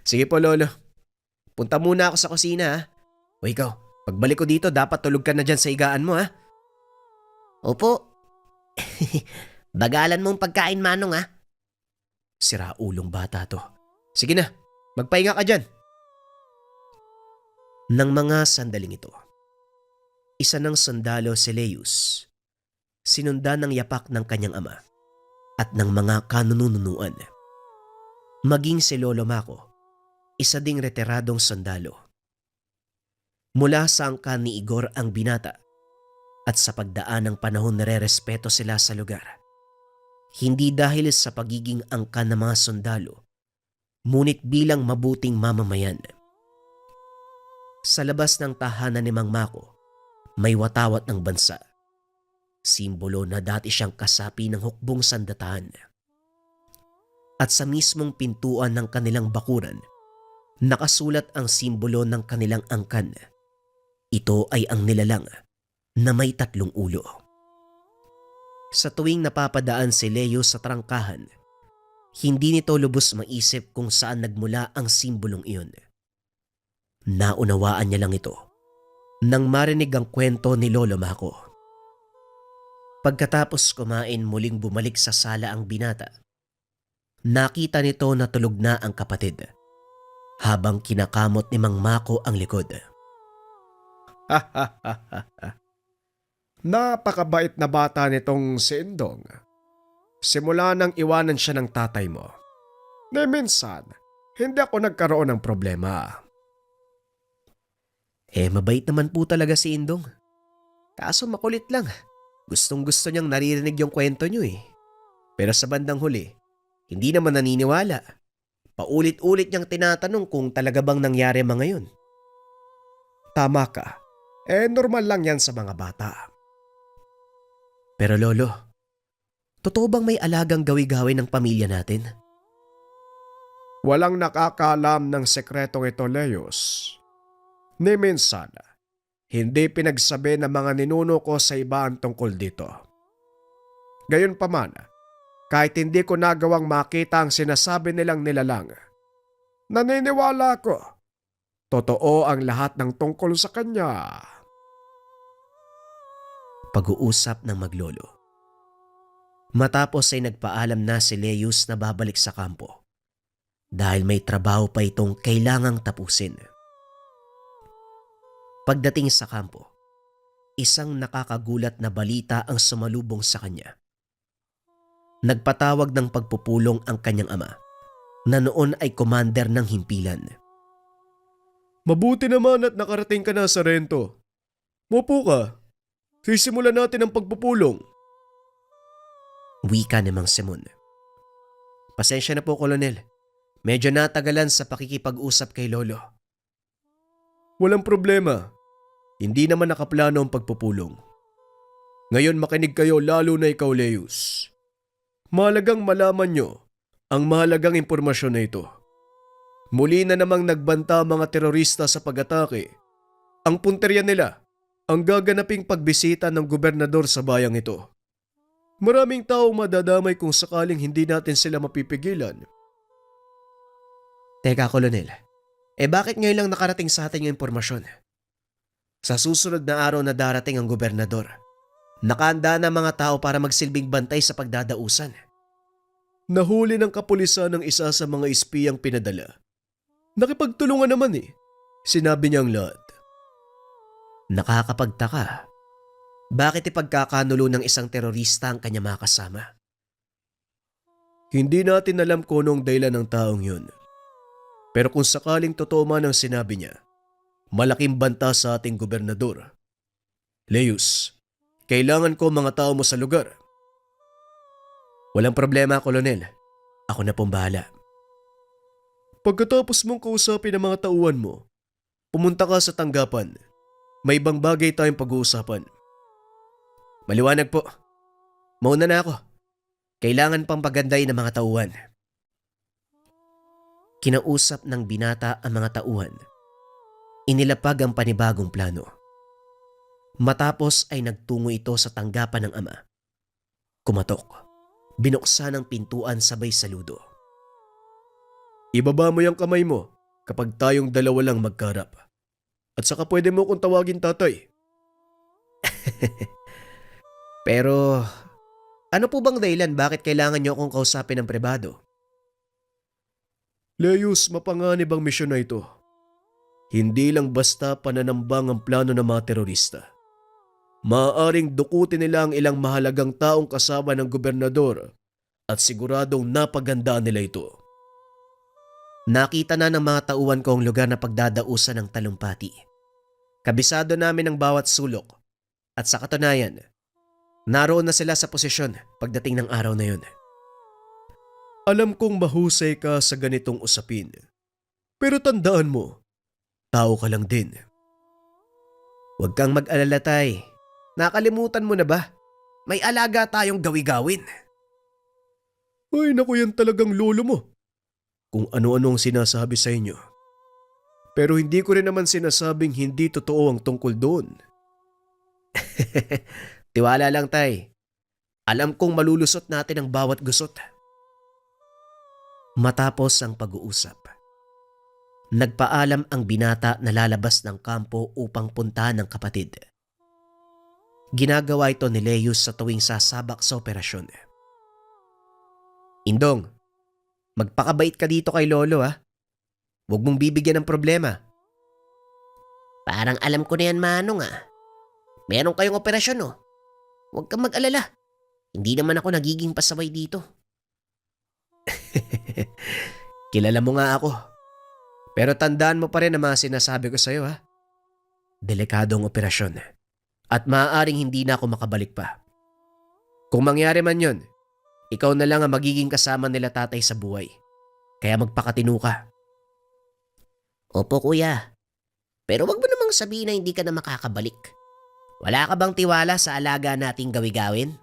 Sige po, Lolo. Punta muna ako sa kusina ha. O ikaw, pagbalik ko dito dapat tulog ka na dyan sa higaan mo ha. Opo. Bagalan mong pagkain, Manong ah. Sira ulong bata to. Sige na, magpahinga ka dyan. Nang mga sandaling ito, isa ng sundalo si Leus, sinundan ng yapak ng kanyang ama at ng mga kanununuan. Maging si Lolo Mako, isa ding retiradong sundalo. Mula sa angkan ni Igor ang binata at sa pagdaan ng panahon nare-respeto sila sa lugar. Hindi dahil sa pagiging angkan ng mga sundalo, ngunit bilang mabuting mamamayan. Sa labas ng tahanan ni Mang Mako, may watawat ng bansa. Simbolo na dati siyang kasapi ng hukbong sandatahan. At sa mismong pintuan ng kanilang bakuran, nakasulat ang simbolo ng kanilang angkan. Ito ay ang nilalang na may 3 ulo. Sa tuwing napapadaan si Leo sa trangkahan, hindi nito lubos maisip kung saan nagmula ang simbolong iyon. Naunawaan niya lang ito nang marinig ang kwento ni Lolo Mako. Pagkatapos kumain, muling bumalik sa sala ang binata. Nakita nito na tulog na ang kapatid habang kinakamot ni Mang Mako ang likod. Napakabait na bata nitong si Indong. Simula nang iwanan siya ng tatay mo. Na minsan, hindi ako nagkaroon ng problema. Mabait naman po talaga si Indong. Kaso makulit lang. Gustong gusto niyang naririnig yung kwento niyo eh. Pero sa bandang huli, hindi naman naniniwala. Paulit-ulit niyang tinatanong kung talaga bang nangyari mga yun. Tama ka. Normal lang yan sa mga bata. Pero Lolo, totoo bang may alagang gawi-gawi ng pamilya natin? Walang nakakaalam ng sekretong ito, Leos. Ni minsan, hindi pinagsabi ng mga ninuno ko sa iba ang tungkol dito. Gayunpaman, kahit hindi ko nagawang makita ang sinasabi nilang nilalang, naniniwala ko, totoo ang lahat ng tungkol sa kanya. Pag-uusap ng maglolo. Matapos ay nagpaalam na si Leus na babalik sa kampo dahil may trabaho pa itong kailangang tapusin. Pagdating sa kampo, isang nakakagulat na balita ang sumalubong sa kanya. Nagpatawag ng pagpupulong ang kanyang ama na noon ay commander ng himpilan. Mabuti naman at nakarating ka na sa Rento. Mupo ka. Sisimulan natin ang pagpupulong. Wika ni Mang Simon. Pasensya na po, Kolonel. Medyo natagalan sa pakikipag-usap kay Lolo. Walang problema. Hindi naman nakaplano ang pagpupulong. Ngayon makinig kayo lalo na ikaw, Leus. Mahalagang malaman nyo ang mahalagang impormasyon na ito. Muli na namang nagbanta mga terorista sa pag-atake. Ang punterya nila ang gaganaping pagbisita ng gobernador sa bayang ito. Maraming taong madadamay kung sakaling hindi natin sila mapipigilan. Teka, Kolonel. Bakit ngayon lang nakarating sa atin yung impormasyon? Sa susunod na araw na darating ang gobernador, nakahanda na mga tao para magsilbing bantay sa pagdadausan. Nahuli ng kapulisan ng isa sa mga espiyang pinadala. Nakipagtulungan naman eh. Sinabi niya ang lahat. Nakakapagtaka. Bakit ipagkakanulo ng isang terorista ang kanya mga kasama? Hindi natin alam kung anong dahilan ng taong yun. Pero kung sakaling totoo man ang sinabi niya, malaking banta sa ating gobernador. Leus, kailangan ko mga tao mo sa lugar. Walang problema, Kolonel. Ako na pong bahala. Pagkatapos mong kausapin ang mga tauhan mo, pumunta ka sa tanggapan. May ibang bagay tayong pag-uusapan. Maliwanag po. Mauna na ako. Kailangan pang pagandahin ng mga tauhan. Kinausap ng binata ang mga tauhan. Inilapag ang panibagong plano. Matapos ay nagtungo ito sa tanggapan ng ama. Kumatok. Binuksan ang pintuan sabay saludo. Ibaba mo yung kamay mo kapag tayong dalawa lang magkarap. At saka pwede mo kong tawagin tatay. Pero, ano po bang dahilan bakit kailangan niyo akong kausapin ng pribado? Leus, mapanganib ang misyon na ito. Hindi lang basta pananambang ang plano ng mga terorista. Maaaring dukutin nila ang ilang mahalagang taong kasama ng gobernador at siguradong napagandaan nila ito. Nakita na ng mga tauhan ko ang lugar na pagdadausan ng talumpati. Kabisado namin ang bawat sulok at sa katunayan, naroon na sila sa posisyon pagdating ng araw na yun. Alam kong mahusay ka sa ganitong usapin. Pero tandaan mo, tao ka lang din. Huwag kang mag-alala, tay. Nakalimutan mo na ba? May alaga tayong gawi-gawin. Ay naku, yan talagang lolo mo. Kung ano-ano ang sinasabi sa inyo. Pero hindi ko rin naman sinasabing hindi totoo ang tungkol doon. Tiwala lang, tay. Alam kong malulusot natin ang bawat gusot. Matapos ang pag-uusap, nagpaalam ang binata na lalabas ng kampo upang puntahan ng kapatid. Ginagawa ito ni Leus sa tuwing sasabak sa operasyon. Indong, magpakabait ka dito kay Lolo ha. Huwag mong bibigyan ng problema. Parang alam ko na yan, Manong ah. Meron kayong operasyon oh. Huwag kang mag-alala. Hindi naman ako nagiging pasaway dito. Kilala mo nga ako. Pero tandaan mo pa rin ang mga sinasabi ko sa'yo ha. Delikadong operasyon. At maaaring hindi na ako makabalik pa. Kung mangyari man yon, ikaw na lang ang magiging kasama nila tatay sa buhay. Kaya magpakatino ka. Opo kuya. Pero wag mo namang sabihin na hindi ka na makakabalik. Wala ka bang tiwala sa alaga nating gawi-gawin?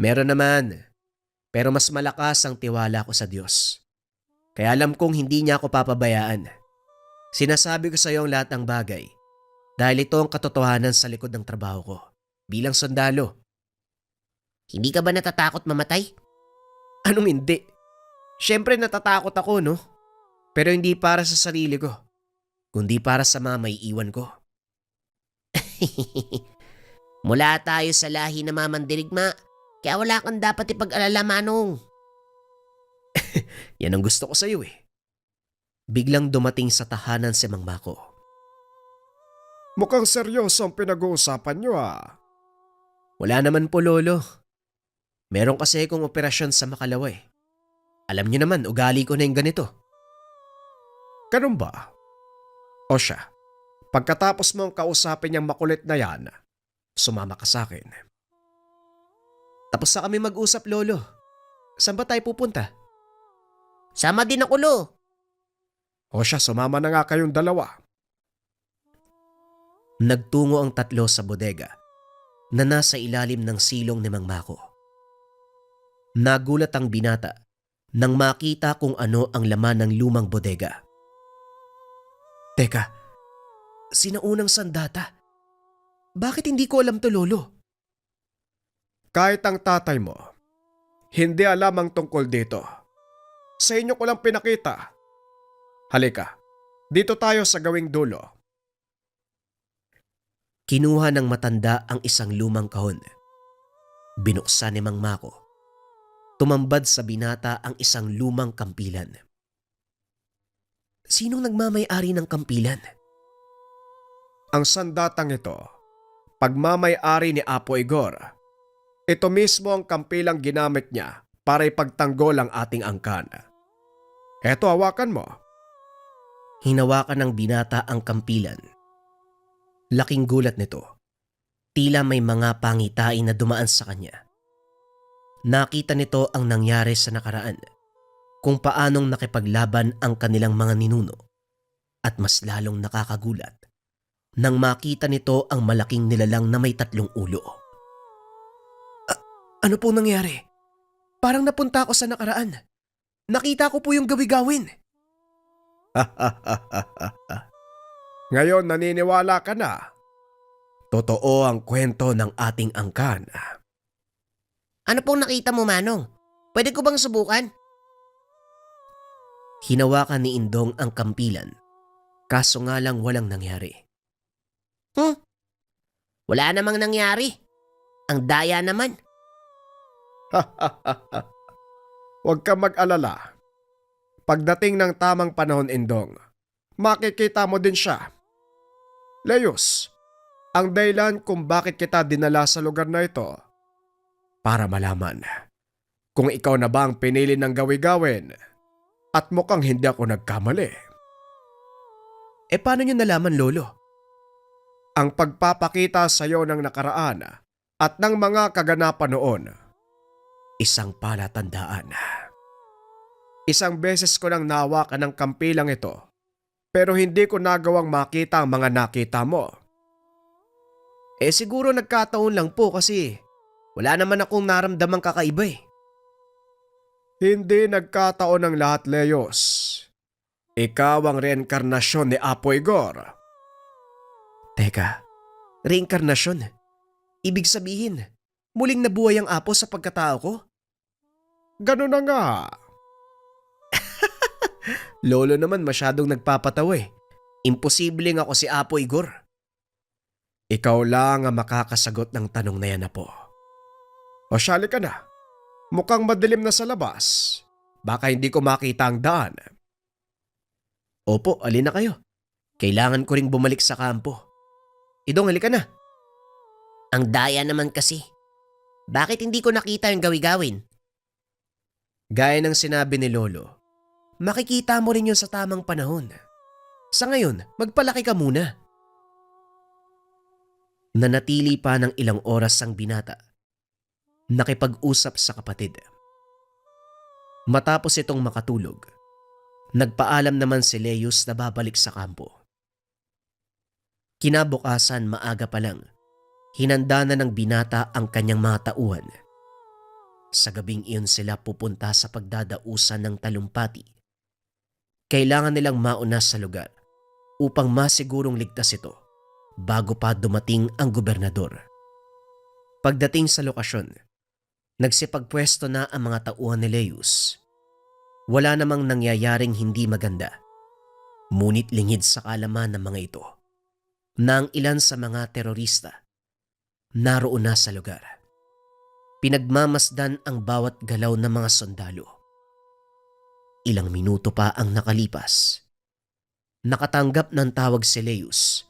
Meron naman. Pero mas malakas ang tiwala ko sa Diyos. Kaya alam kong hindi niya ako papabayaan. Sinasabi ko sa iyo ang lahat ng bagay. Dahil ito ang katotohanan sa likod ng trabaho ko. Bilang sundalo. Hindi ka ba natatakot mamatay? Anong hindi? Siyempre natatakot ako, no? Pero hindi para sa sarili ko. Kundi para sa mga may iwan ko. Mula tayo sa lahi na mamandirigma. Kaya wala kang dapat ipag-alala, Manong. Yan ang gusto ko sa iyo eh. Biglang dumating sa tahanan si Mang Mako. Mukhang seryoso ang pinag-uusapan nyo ah. Wala naman po, Lolo. Meron kasi akong operasyon sa Makalawa eh. Alam niyo naman, ugali ko na yung ganito. Ganun ba? O siya, pagkatapos mong kausapin niyang makulit na yan, sumama ka sa akin. Tapos na kami mag-usap, Lolo. Saan ba tayo pupunta? Sama din ako, Lo. O siya, sumama na nga kayong dalawa. Nagtungo ang tatlo sa bodega na nasa ilalim ng silong ni Mang Mako. Nagulat ang binata nang makita kung ano ang laman ng lumang bodega. Teka, sinaunang sandata? Bakit hindi ko alam to, Lolo? Kahit ang tatay mo, hindi alam ang tungkol dito. Sa inyo ko lang pinakita. Halika, dito tayo sa gawing dulo. Kinuha ng matanda ang isang lumang kahon. Binuksan ni Mang Mako. Tumambad sa binata ang isang lumang kampilan. Sinong nagmamay-ari ng kampilan? Ang sandatang ito, pagmamay-ari ni Apo Igor. Ito mismo ang kampilang ginamit niya para ipagtanggol ang ating angkan. Eto, hawakan mo. Hinawakan ng binata ang kampilan. Laking gulat nito. Tila may mga pangitain na dumaan sa kanya. Nakita nito ang nangyari sa nakaraan, kung paanong nakipaglaban ang kanilang mga ninuno, at mas lalong nakakagulat nang makita nito ang malaking nilalang na may 3 ulo. Ano pong nangyari? Parang napunta ako sa nakaraan. Nakita ko po yung gawi-gawin. Ngayon naniniwala ka na. Totoo ang kwento ng ating angkan. Ano pong nakita mo, Manong? Pwede ko bang subukan? Hinawakan ni Indong ang kampilan, kaso nga lang walang nangyari. Wala namang nangyari. Ang daya naman. Huwag ka mag-alala. Pagdating ng tamang panahon, Indong, makikita mo din siya. Leos, ang dahilan kung bakit kita dinala sa lugar na ito, para malaman kung ikaw na ba ang pinili ng gawi-gawin at mukhang hindi ako nagkamali. Paano niyo nalaman, Lolo? Ang pagpapakita sa iyo ng nakaraan at ng mga kaganapan noon, Isang palatandaan. isang beses ko nang nahawakan ng kampilang ito, pero hindi ko nagawang makita ang mga nakita mo. Siguro nagkataon lang po kasi wala naman akong naramdamang kakaiba eh. Hindi nagkataon ang lahat, Leos. Ikaw ang reinkarnasyon ni Apo Igor. Teka, reinkarnasyon? Ibig sabihin, muling nabuhay ang Apo sa pagkatao ko? Ganun na nga. Lolo naman masyadong nagpapatawa eh. Imposibleng ako si Apo Igor. Ikaw lang ang makakasagot ng tanong na yan, Apo. O syali ka na. Mukhang madilim na sa labas. Baka hindi ko makita ang daan. Opo, alin na kayo. Kailangan ko ring bumalik sa kampo. Idong, halika na. Ang daya naman kasi. Bakit hindi ko nakita yung gawi-gawin? Gaya ng sinabi ni Lolo, makikita mo rin yun sa tamang panahon. Sa ngayon, magpalaki ka muna. Nanatili pa ng ilang oras ang binata. Nakipag-usap sa kapatid. Matapos itong makatulog, nagpaalam naman si Leos na babalik sa kampo. Kinabukasan maaga pa lang, hinanda na ng binata ang kanyang mga tauhan. Sa gabing iyon sila pupunta sa pagdadausan ng talumpati. Kailangan nilang mauna sa lugar upang masigurong ligtas ito bago pa dumating ang gobernador. Pagdating sa lokasyon, nagsipagpwesto na ang mga tauhan ni Leos. Wala namang nangyayaring hindi maganda. Ngunit lingid sa kalaman ng mga ito na ang ilan sa mga terorista naroon na sa lugar. Pinagmamasdan ang bawat galaw ng mga sundalo. Ilang minuto pa ang nakalipas. Nakatanggap ng tawag si Leos.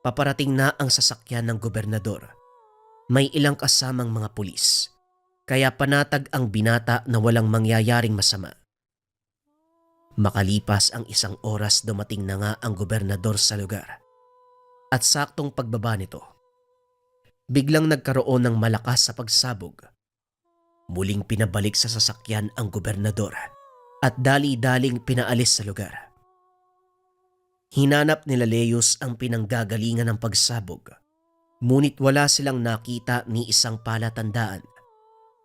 Paparating na ang sasakyan ng gobernador. May ilang kasamang mga pulis. Kaya panatag ang binata na walang mangyayaring masama. Makalipas ang 1 oras dumating na nga ang gobernador sa lugar. At saktong pagbaba nito, biglang nagkaroon ng malakas sa pagsabog. Muling pinabalik sa sasakyan ang gobernador at dali-daling pinaalis sa lugar. Hinanap nila Leos ang pinanggagalingan ng pagsabog, ngunit wala silang nakita ni isang palatandaan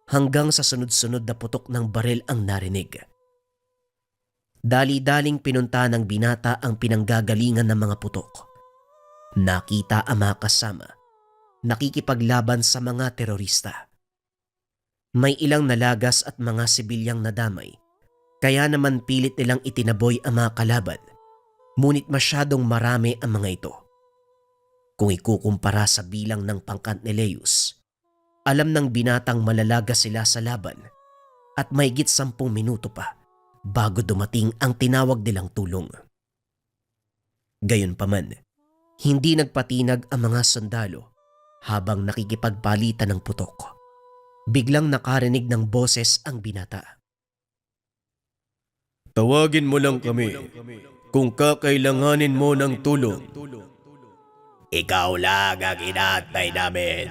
hanggang sa sunod-sunod na putok ng baril ang narinig. Dali-daling pinunta ng binata ang pinanggagalingan ng mga putok. Nakita ang mga kasama, nakikipaglaban sa mga terorista. May ilang nalagas at mga sibilyang nadamay, kaya naman pilit nilang itinaboy ang mga kalaban, ngunit masyadong marami ang mga ito. Kung ikukumpara sa bilang ng pangkat ni Leos, alam ng binatang malalaga sila sa laban at mahigit 10 minuto pa bago dumating ang tinawag nilang tulong. Gayunpaman, hindi nagpatinag ang mga sundalo habang nakikipagpalitan ng putok. Biglang nakarinig ng boses ang binata. Tawagin mo lang kami kung kakailanganin mo ng tulong. Ikaw lang ang inaantay namin.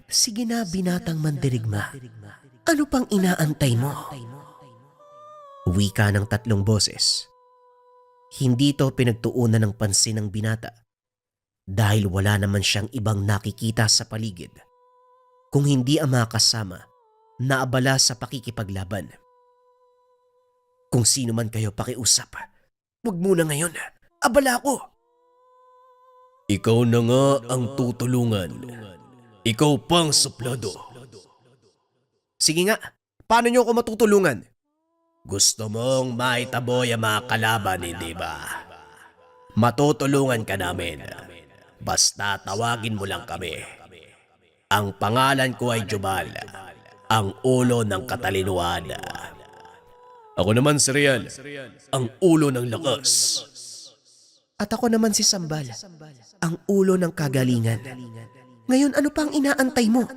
Sige na, binatang mandirigma. Ano pang inaantay mo? Wika ng tatlong boses. Hindi to pinagtuunan ng pansin ng binata dahil wala naman siyang ibang nakikita sa paligid kung hindi ang mga kasama na abala sa pakikipaglaban. Kung sino man kayo pakiusap, wag muna ngayon. Abala ako. Ikaw na nga ang tutulungan. Ikaw pang suplado. Sige nga, paano niyo ako matutulungan? Gusto mong maitaboy ang mga kalaban, hindi ba? Matutulungan ka namin. Basta tawagin mo lang kami. Ang pangalan ko ay Jubal, ang ulo ng katalinuhan. Ako naman si Real, ang ulo ng lakas. At ako naman si Sambal, ang ulo ng kagalingan. Ngayon ano pang inaantay mo?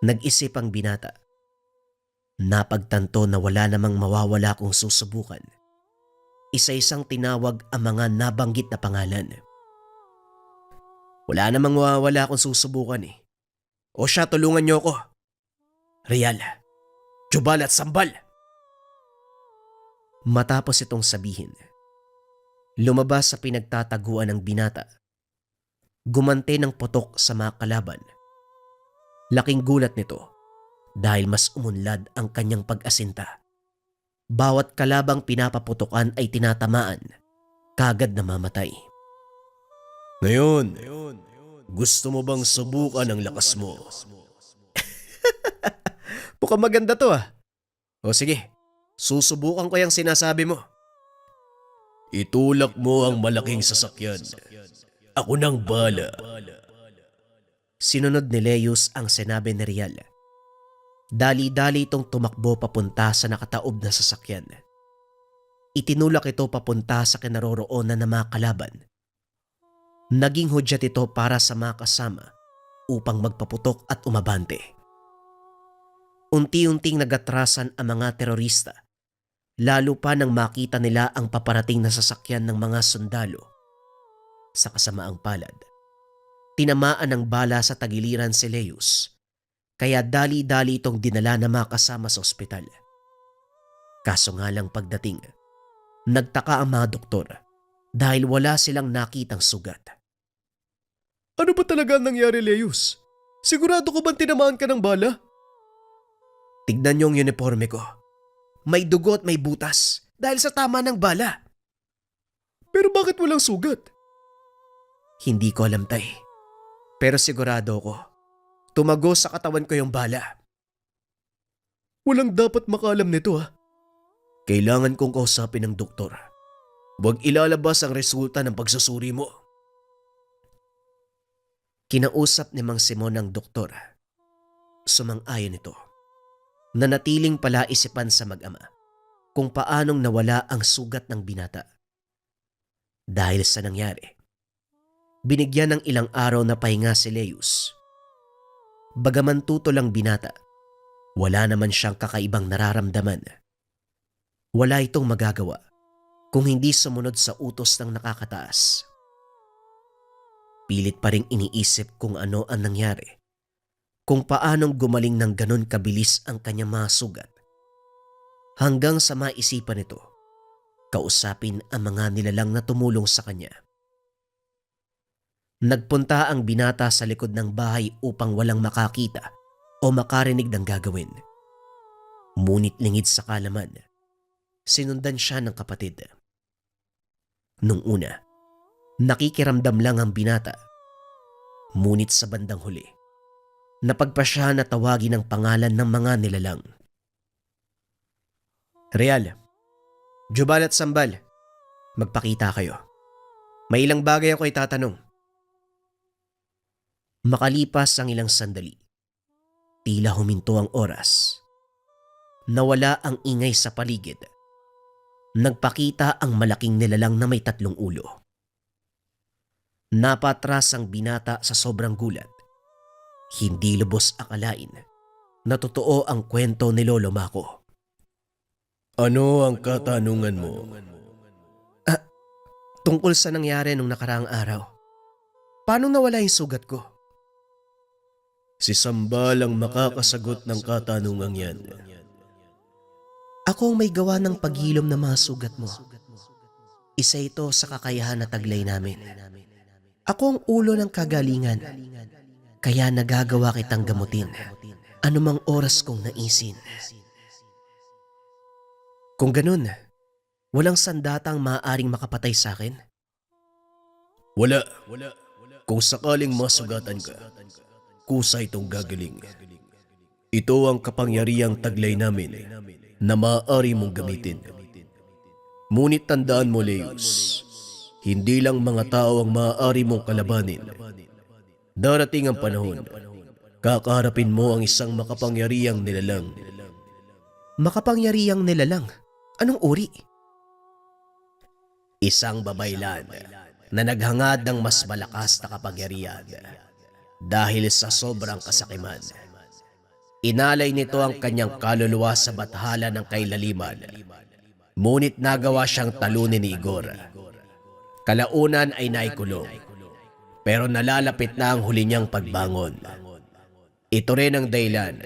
Nag-isip ang binata. Napagtanto na wala namang mawawala kung susubukan. Isa-isang tinawag ang mga nabanggit na pangalan. Wala namang mawawala kung susubukan eh. O siya, tulungan niyo ako. Real, Jubal at Sambal. Matapos itong sabihin, lumabas sa pinagtataguan ng binata. Gumante ng putok sa mga kalaban. Laking gulat nito dahil mas umunlad ang kanyang pag-asinta. Bawat kalabang pinapaputukan ay tinatamaan, kagad namamatay. Ngayon, gusto mo bang subukan ang lakas mo? Mukhang maganda to ah. O sige, susubukan ko yung sinasabi mo. Itulak mo ang malaking sasakyan. Ako nang bala. Sinunod ni Leus ang sinabi ni Real. Dali-dali itong tumakbo papunta sa nakataob na sasakyan. Itinulak ito papunta sa kinaroroonan ng mga kalaban. Naging hudyat ito para sa mga kasama upang magpaputok at umabante. Unti-unting nagatrasan ang mga terorista, lalo pa nang makita nila ang paparating na sasakyan ng mga sundalo. Sa kasamaang palad, tinamaan ng bala sa tagiliran si Leus, kaya dali-dali itong dinala na mga kasama sa ospital. Kaso nga lang pagdating, nagtaka ang mga doktor dahil wala silang nakitang sugat. Ano ba talaga ang nangyari, Leus? Sigurado ko bang tinamaan ka ng bala? Tignan niyo ang uniforme ko. May dugo at may butas dahil sa tama ng bala. Pero bakit walang sugat? Hindi ko alam, tay. Pero sigurado ko, tumago sa katawan ko yung bala. Walang dapat makaalam nito ha. Kailangan kong kausapin ng doktor. Huwag ilalabas ang resulta ng pagsusuri mo. Kinausap ni Mang Simon ang doktor. Sumang-ayon ito. Nanatiling palaisipan sa mag-ama kung paanong nawala ang sugat ng binata. Dahil sa nangyari, binigyan ng ilang araw na pahinga si Leus. Bagaman tutol ang binata, wala naman siyang kakaibang nararamdaman. Wala itong magagawa kung hindi sumunod sa utos ng nakakataas. Pilit pa ring iniisip kung ano ang nangyari, kung paanong gumaling ng ganon kabilis ang kanyang mga sugat. Hanggang sa maisipan nito, kausapin ang mga nilalang na tumulong sa kanya. Nagpunta ang binata sa likod ng bahay upang walang makakita o makarinig ng gagawin. Ngunit lingid sa kalaman, sinundan siya ng kapatid. Nung una, nakikiramdam lang ang binata. Ngunit sa bandang huli, napagpasya na tawagin ang pangalan ng mga nilalang. Real, Jubal at Sambal, magpakita kayo. May ilang bagay ako itatanong. Makalipas ang ilang sandali, tila huminto ang oras. Nawala ang ingay sa paligid. nagpakita ang malaking nilalang na may 3 ulo. Napatras ang binata sa sobrang gulat. Hindi lubos akalain na totoo ang kwento ni Lolo Mako. Ano ang katanungan mo? Tungkol sa nangyari nung nakaraang araw. Paano nawala yung sugat ko? Si Sambal ang makakasagot ng katanungang yan. Ako ang may gawa ng paghilom ng mga sugat mo. Isa ito sa kakayahan na taglay namin. Ako ang ulo ng kagalingan. Kaya nagagawa kitang gamutin anumang oras kong naisin. Kung ganun, walang sandatang maaaring makapatay sa akin? Wala. Kung sakaling masugatan ka, kusa itong gagaling. Ito ang kapangyarihang taglay namin na maaari mong gamitin. Ngunit tandaan mo, Leus, hindi lang mga tao ang maaari mong kalabanin. Darating ang panahon, kakaharapin mo ang isang makapangyarihang nilalang. Makapangyarihang nilalang? Anong uri? Isang babaylan na naghangad ng mas malakas na kapangyarihan dahil sa sobrang kasakiman. Inalay nito ang kanyang kaluluwa sa bathala ng kailaliman. Ngunit nagawa siyang talunin ni Igor. Kalaunan ay naikulong, pero nalalapit na ang huli niyang pagbangon. Ito rin ang dahilan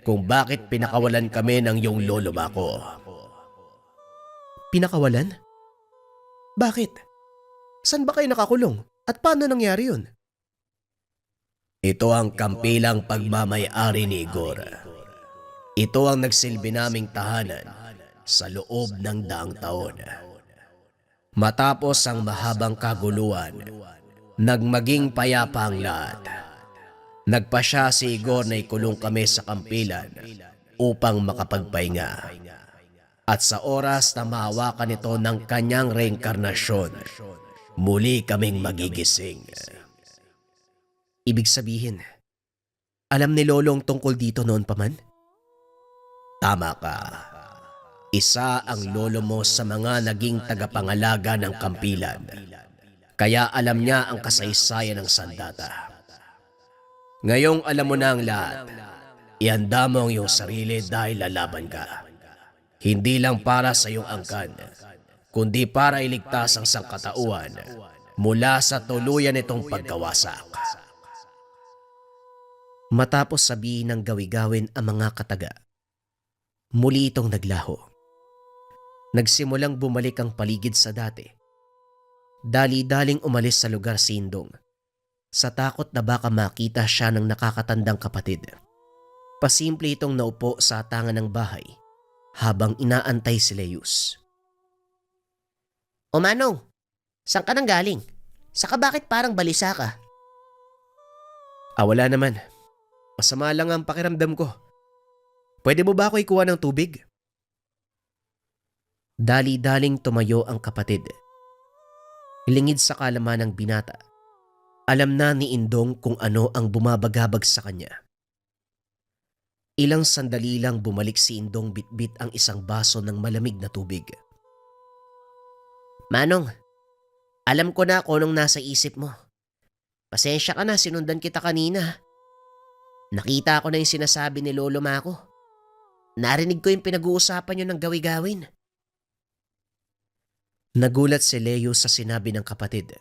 kung bakit pinakawalan kami ng iyong Lolo Mako. Pinakawalan? Bakit? Saan ba kayo nakakulong? At paano nangyari yun? Ito ang kampilang pagmamay-ari ni Igor. Ito ang nagsilbi naming tahanan sa loob ng 100 taon. Matapos ang mahabang kaguluhan, nagmaging payapa ang lahat. Nagpasya si Igor na ikulong kami sa kampilan upang makapagpahinga. At sa oras na mahawakan ito ng kanyang reinkarnasyon, muli kaming magigising. Ibig sabihin, alam ni Lolong tungkol dito noon pa man? Tama ka. Isa ang lolo mo sa mga naging tagapangalaga ng kampilan. Kaya alam niya ang kasaysayan ng sandata. Ngayong alam mo na ang lahat, ihanda mo ang iyong sarili dahil lalaban ka. Hindi lang para sa iyong angkan, kundi para iligtas ang sangkatauhan mula sa tuluyan nitong pagkawasak. Matapos sabihin ng gawi-gawin ang mga kataga, muli itong naglaho. Nagsimulang bumalik ang paligid sa dati. Dali-daling umalis sa lugar si Indong, sa takot na baka makita siya ng nakakatandang kapatid. Pasimple itong naupo sa tangan ng bahay habang inaantay si Leus. O Manong, saan ka nang galing? Saka bakit parang balisa ka? Wala naman. Masama lang ang pakiramdam ko. Pwede mo ba ako ikuha ng tubig? Dali-daling tumayo ang kapatid. Lingid sa kalaman ng binata. Alam na ni Indong kung ano ang bumabagabag sa kanya. Ilang sandali lang bumalik si Indong bitbit ang isang baso ng malamig na tubig. Manong, alam ko na kung anong nasa isip mo. Pasensya ka na, sinundan kita kanina. Nakita ko na yung sinasabi ni Lolo Mako. Narinig ko yung pinag-uusapan nyo ng gawi-gawin. Nagulat si Leo sa sinabi ng kapatid.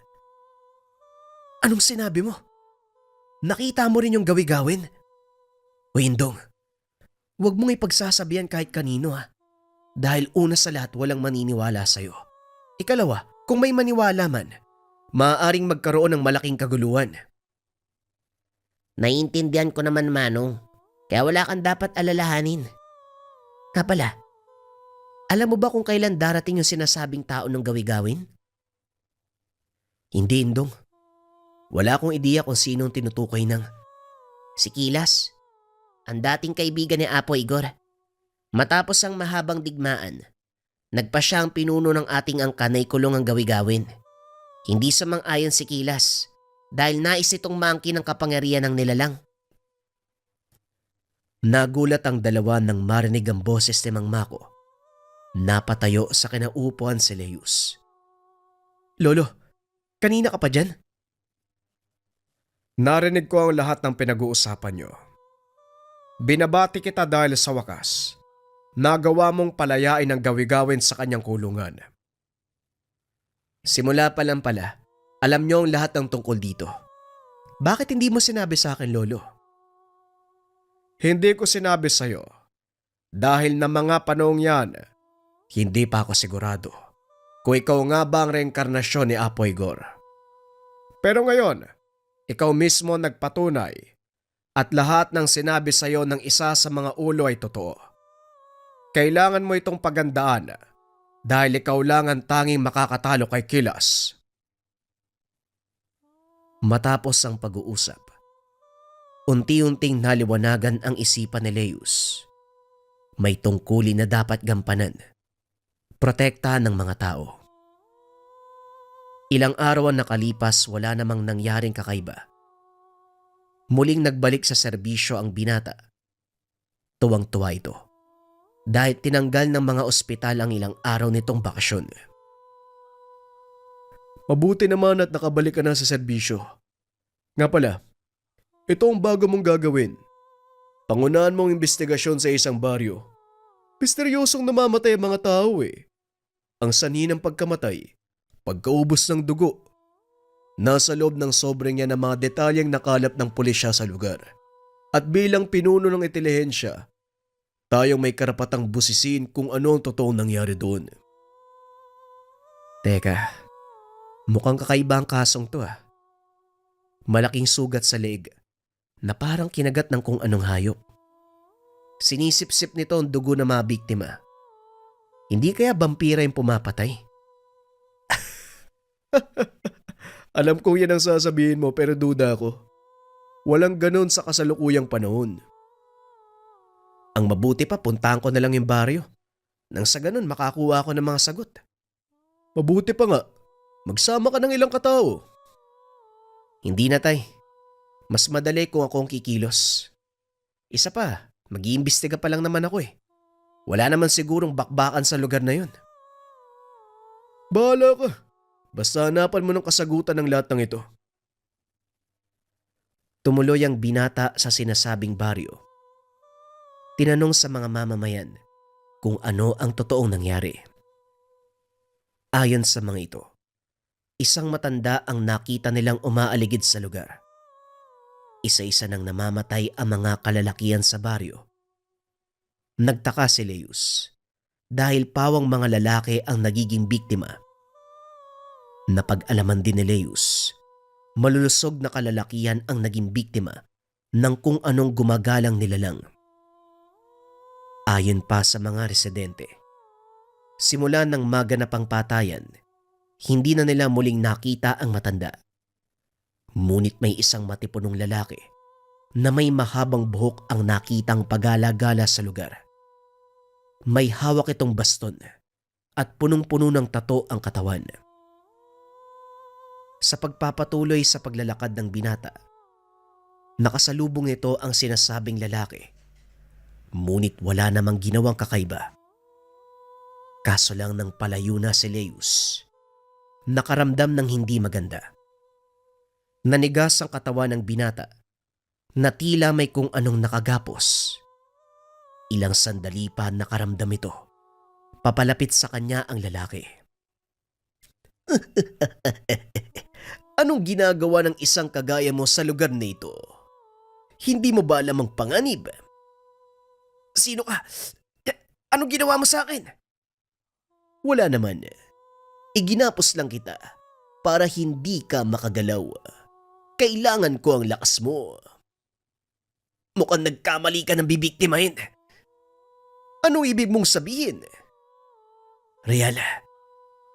Anong sinabi mo? Nakita mo rin yung gawi-gawin? O Indong, huwag mong ipagsasabihan kahit kanino ha. Dahil una sa lahat walang maniniwala sa'yo. Ikalawa, kung may maniwala man, maaaring magkaroon ng malaking kaguluhan. Naiintindihan ko naman, Manong. Kaya wala kang dapat alalahanin. Nga pala, alam mo ba kung kailan darating yung sinasabing tao ng gawi-gawin? Hindi, Indong. Wala akong ideya kung sinong tinutukoy ng... Si Kilas, ang dating kaibigan ni Apo Igor. Matapos ang mahabang digmaan, nagpa siya ang pinuno ng ating angka na ikulong ang gawi-gawin. Hindi sumang-ayon si Kilas dahil nais itong maangkin ng kapangyarihan ng nilalang. Nagulat ang dalawa nang marinig ang boses ni Mang Mako. Napatayo sa kinaupuan si Leus. Lolo, kanina ka pa dyan? Narinig ko ang lahat ng pinag-uusapan nyo. Binabati kita dahil sa wakas, nagawa mong palayain ang gawi-gawin sa kanyang kulungan. Simula pa lang pala, alam niyo ang lahat ng tungkol dito. Bakit hindi mo sinabi sa akin, Lolo? Hindi ko sinabi sa'yo dahil na mga panahong yan, hindi pa ako sigurado kung ikaw nga ba ang reinkarnasyon ni Apo Igor. Pero ngayon, ikaw mismo nagpatunay at lahat ng sinabi sa'yo ng isa sa mga ulo ay totoo. Kailangan mo itong pagandaan dahil ikaw lang ang tanging makakatalo kay Kilas. Matapos ang pag-uusap, unti-unting naliwanagan ang isipan ni Leus. May tungkulin na dapat gampanan. Protektahan ng mga tao. Ilang araw ang nakalipas, wala namang nangyaring kakaiba. Muling nagbalik sa serbisyo ang binata. Tuwang-tuwa ito dahil tinanggal ng mga ospital ang ilang araw nitong bakasyon. Mabuti naman at nakabalik ka na sa serbisyo. Nga pala, ito ang bago mong gagawin. Pangunahan mong investigasyon sa isang baryo. Misteryosong namamatay ang mga tao eh. Ang sanhi ng pagkamatay, pagkaubos ng dugo. Nasa loob ng sobre niya ng mga detalyeng nakalap ng pulisya sa lugar. At bilang pinuno ng intelihensya, tayong may karapatang busisin kung ano ang totoong nangyari doon. Teka, mukhang kakaiba ang kasong to ah. Malaking sugat sa leeg na parang kinagat ng kung anong hayop. Sinisip-sip nito ang dugo ng mga biktima. Hindi kaya vampira yung pumapatay? Alam kong yan ang sasabihin mo pero duda ako. Walang ganon sa kasalukuyang panahon. Ang mabuti pa, puntahan ko na lang yung baryo. Nang sa ganun, makakuha ako ng mga sagot. Mabuti pa nga, magsama ka ng ilang katao. Hindi na tay. Mas madali kung ako ang kikilos. Isa pa, mag-iimbestiga pa lang naman ako eh. Wala naman sigurong bakbakan sa lugar na yun. Bahala ka. Basta hanapan mo ng kasagutan ng lahat ng ito. Tumuloy ang binata sa sinasabing baryo. Tinanong sa mga mamamayan kung ano ang totoong nangyari. Ayon sa mga ito, isang matanda ang nakita nilang umaaligid sa lugar. Isa-isa nang namamatay ang mga kalalakihan sa baryo. Nagtaka si Leus dahil pawang mga lalaki ang nagiging biktima. Napag-alaman din ni Leus, malulusog na kalalakihan ang naging biktima ng kung anong gumagalang nilalang. Ayon pa sa mga residente, simula ng maganapang patayan, hindi na nila muling nakita ang matanda. Ngunit may isang matipunong lalaki na may mahabang buhok ang nakitang pagala-gala sa lugar. May hawak itong baston at punong-puno ng tato ang katawan. Sa pagpapatuloy sa paglalakad ng binata, nakasalubong nito ang sinasabing lalaki. Ngunit wala namang ginawang kakaiba. Kaso lang nang palayo na si Leus, nakaramdam ng hindi maganda. Nanigas ang katawan ng binata na tila may kung anong nakagapos. Ilang sandali pa nakaramdam ito. Papalapit sa kanya ang lalaki. Anong ginagawa ng isang kagaya mo sa lugar na ito? Hindi mo ba alam ang panganib? Sino ka? Anong ginawa mo sa akin? Wala naman. Iginapos lang kita para hindi ka makagalaw. Kailangan ko ang lakas mo. Mukhang nagkamali ka ng bibiktimahin. Anong ibig mong sabihin? Real,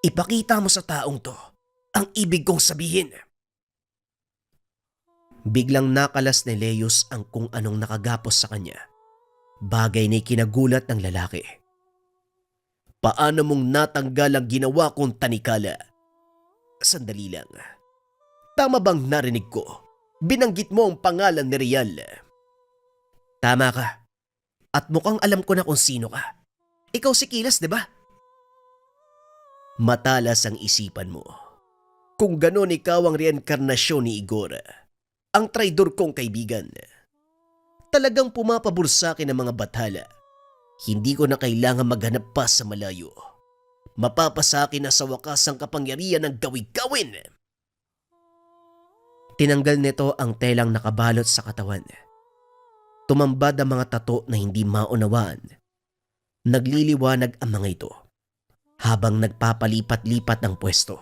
ipakita mo sa taong to ang ibig kong sabihin. Biglang nakalas ni Leus ang kung anong nakagapos sa kanya. Bagay na kinagulat ng lalaki. Paano mong natanggal ang ginawa kong tanikala? Sandali lang. Tama bang narinig ko? Binanggit mo ang pangalan ni Rial. Tama ka. At mukhang alam ko na kung sino ka. Ikaw si Kilas, di ba? Matalas ang isipan mo. Kung ganon ikaw ang reinkarnasyon ni Igor, ang traidor kong kaibigan. Talagang pumapabor sa akin ang mga bathala. Hindi ko na kailangan maghanap pa sa malayo. Mapapasa akin na sa wakas ang kapangyarihan ng gawi-gawin. Tinanggal nito ang telang nakabalot sa katawan. Tumambad ang mga tato na hindi maunawaan. Nagliliwanag ang mga ito habang nagpapalipat-lipat ng pwesto.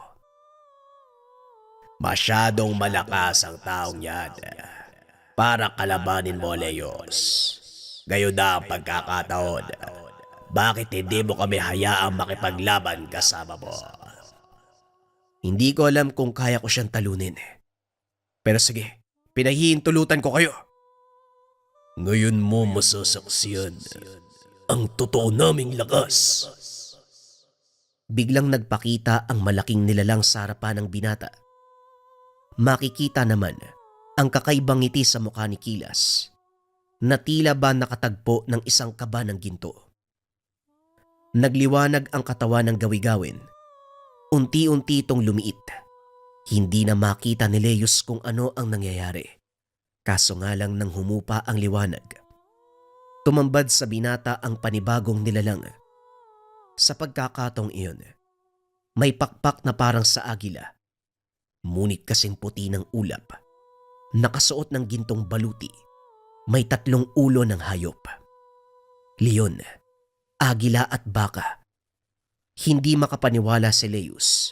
Masyadong malakas ang taong yan para kalabanin mo, Leos. Gayon na ang pagkakataon. Bakit hindi mo kami hayaang makipaglaban kasama mo? Hindi ko alam kung kaya ko siyang talunin. Pero sige, pinahihintulutan ko kayo. Ngayon mo masasaksiyan ang totoo naming lakas. Biglang nagpakita ang malaking nilalang sa harapan ng binata. Makikita naman ang kakaibang ngiti sa mukha ni Kilas na tila ba nakatagpo ng isang kaba ng ginto. Nagliwanag ang katawan ng gawi-gawin. Unti-unti itong lumiit. Hindi na makita ni Leos kung ano ang nangyayari. Kaso nga lang nang humupa ang liwanag. Tumambad sa binata ang panibagong nilalang. Sa pagkakataong iyon, may pakpak na parang sa agila. Ngunit kasing puti ng ulap. Nakasuot ng gintong baluti. May 3 ulo ng hayop. Leon, agila at baka. Hindi makapaniwala si Leos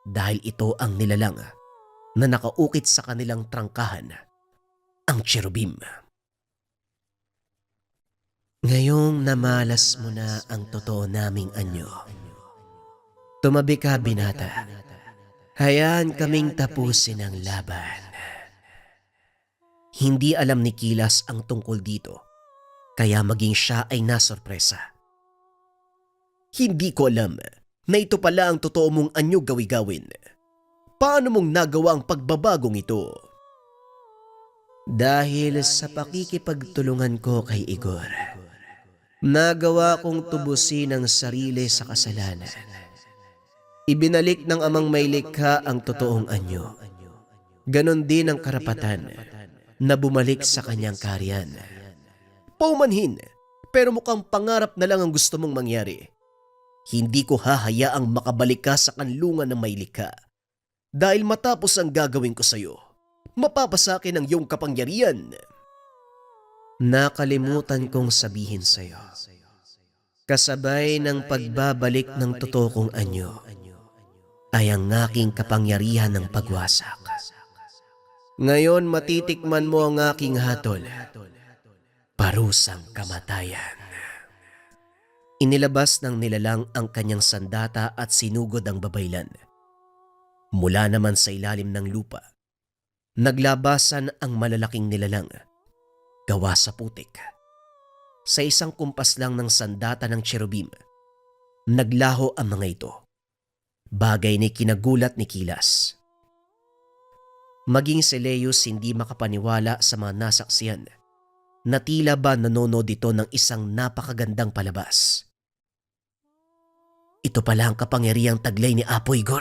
dahil ito ang nilalang na nakaukit sa kanilang trangkahan, ang cherubim. Ngayong namalas mo na ang totoo naming anyo. Tumabi ka, binata. Hayaan kaming tapusin ang laban. Hindi alam ni Kilas ang tungkol dito, kaya maging siya ay nasorpresa. Hindi ko alam na ito pala ang totoo mong anyo gawi-gawin. Paano mong nagawa ang pagbabagong ito? Dahil sa pakikipagtulungan ko kay Igor, nagawa kong tubusin ang sarili sa kasalanan. Ibinalik ng amang may likha ang totoong anyo. Ganon din ang karapatan na bumalik sa kanyang kaharian. Paumanhin, pero mukhang pangarap na lang ang gusto mong mangyari. Hindi ko hahayaang makabalik ka sa kanlungan ng may likha. Dahil matapos ang gagawin ko sa'yo, mapapasakin ang iyong kapangyarihan. Nakalimutan kong sabihin sa'yo. Kasabay ng pagbabalik ng totoo kong anyo, ay ang aking kapangyarihan ng pagwasak. Ngayon matitikman mo ang aking hatol, parusang kamatayan. Inilabas ng nilalang ang kanyang sandata at sinugod ang babaylan. Mula naman sa ilalim ng lupa, naglabasan ang malalaking nilalang, gawa sa putik. Sa isang kumpas lang ng sandata ng cherubim, naglaho ang mga ito. Bagay ni kinagulat ni Kilas. Maging si Leos hindi makapaniwala sa mga nasaksiyan na tila ba nanonood dito ng isang napakagandang palabas. Ito pala ang kapangyarihang taglay ni Apo Igor.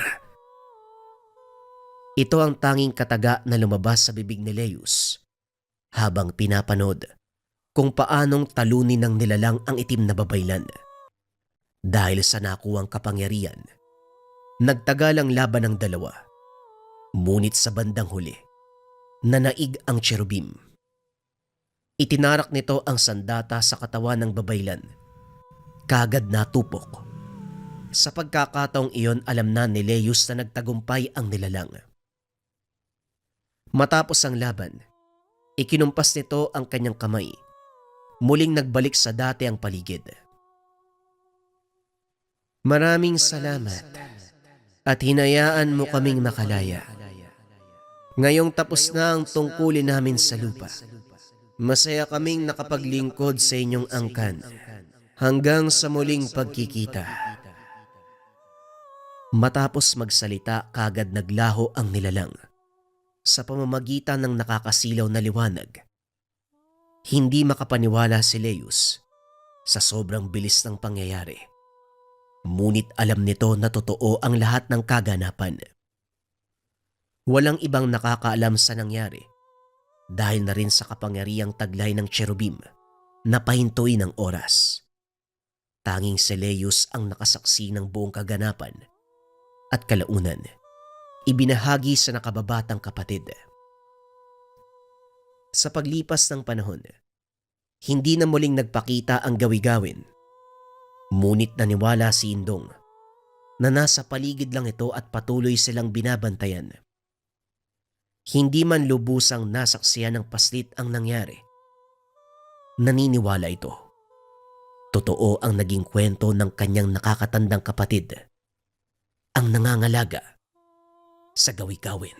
Ito ang tanging kataga na lumabas sa bibig ni Leos habang pinapanood kung paanong talunin ng nilalang ang itim na babaylan. Dahil sa nakuwang kapangyarihan, nagtagal ang laban ng dalawa. Ngunit sa bandang huli, nanaig ang cherubim. Itinarak nito ang sandata sa katawan ng babaylan. Kagad natupok. Sa pagkakataong iyon, alam na ni Leos na nagtagumpay ang nilalang. Matapos ang laban, ikinumpas nito ang kanyang kamay. Muling nagbalik sa dati ang paligid. Maraming salamat at hinayaan mo kaming makalaya. Ngayong tapos na ang tungkulin namin sa lupa. Masaya kaming nakapaglingkod sa inyong angkan hanggang sa muling pagkikita. Matapos magsalita, kagad naglaho ang nilalang sa pamamagitan ng nakakasilaw na liwanag. Hindi makapaniwala si Leos sa sobrang bilis ng pangyayari. Ngunit alam nito na totoo ang lahat ng kaganapan. Walang ibang nakakaalam sa nangyari dahil na rin sa kapangyarihang taglay ng cherubim na pahintuin ang oras. Tanging si Leus ang nakasaksi ng buong kaganapan at kalaunan ibinahagi sa nakababatang kapatid. Sa paglipas ng panahon, hindi na muling nagpakita ang gawi-gawin. Ngunit naniwala si Indong na nasa paligid lang ito at patuloy silang binabantayan. Hindi man lubusang nasaksiyan ng paslit ang nangyari. Naniniwala ito. Totoo ang naging kwento ng kanyang nakakatandang kapatid, ang nangangalaga sa gawi-gawin.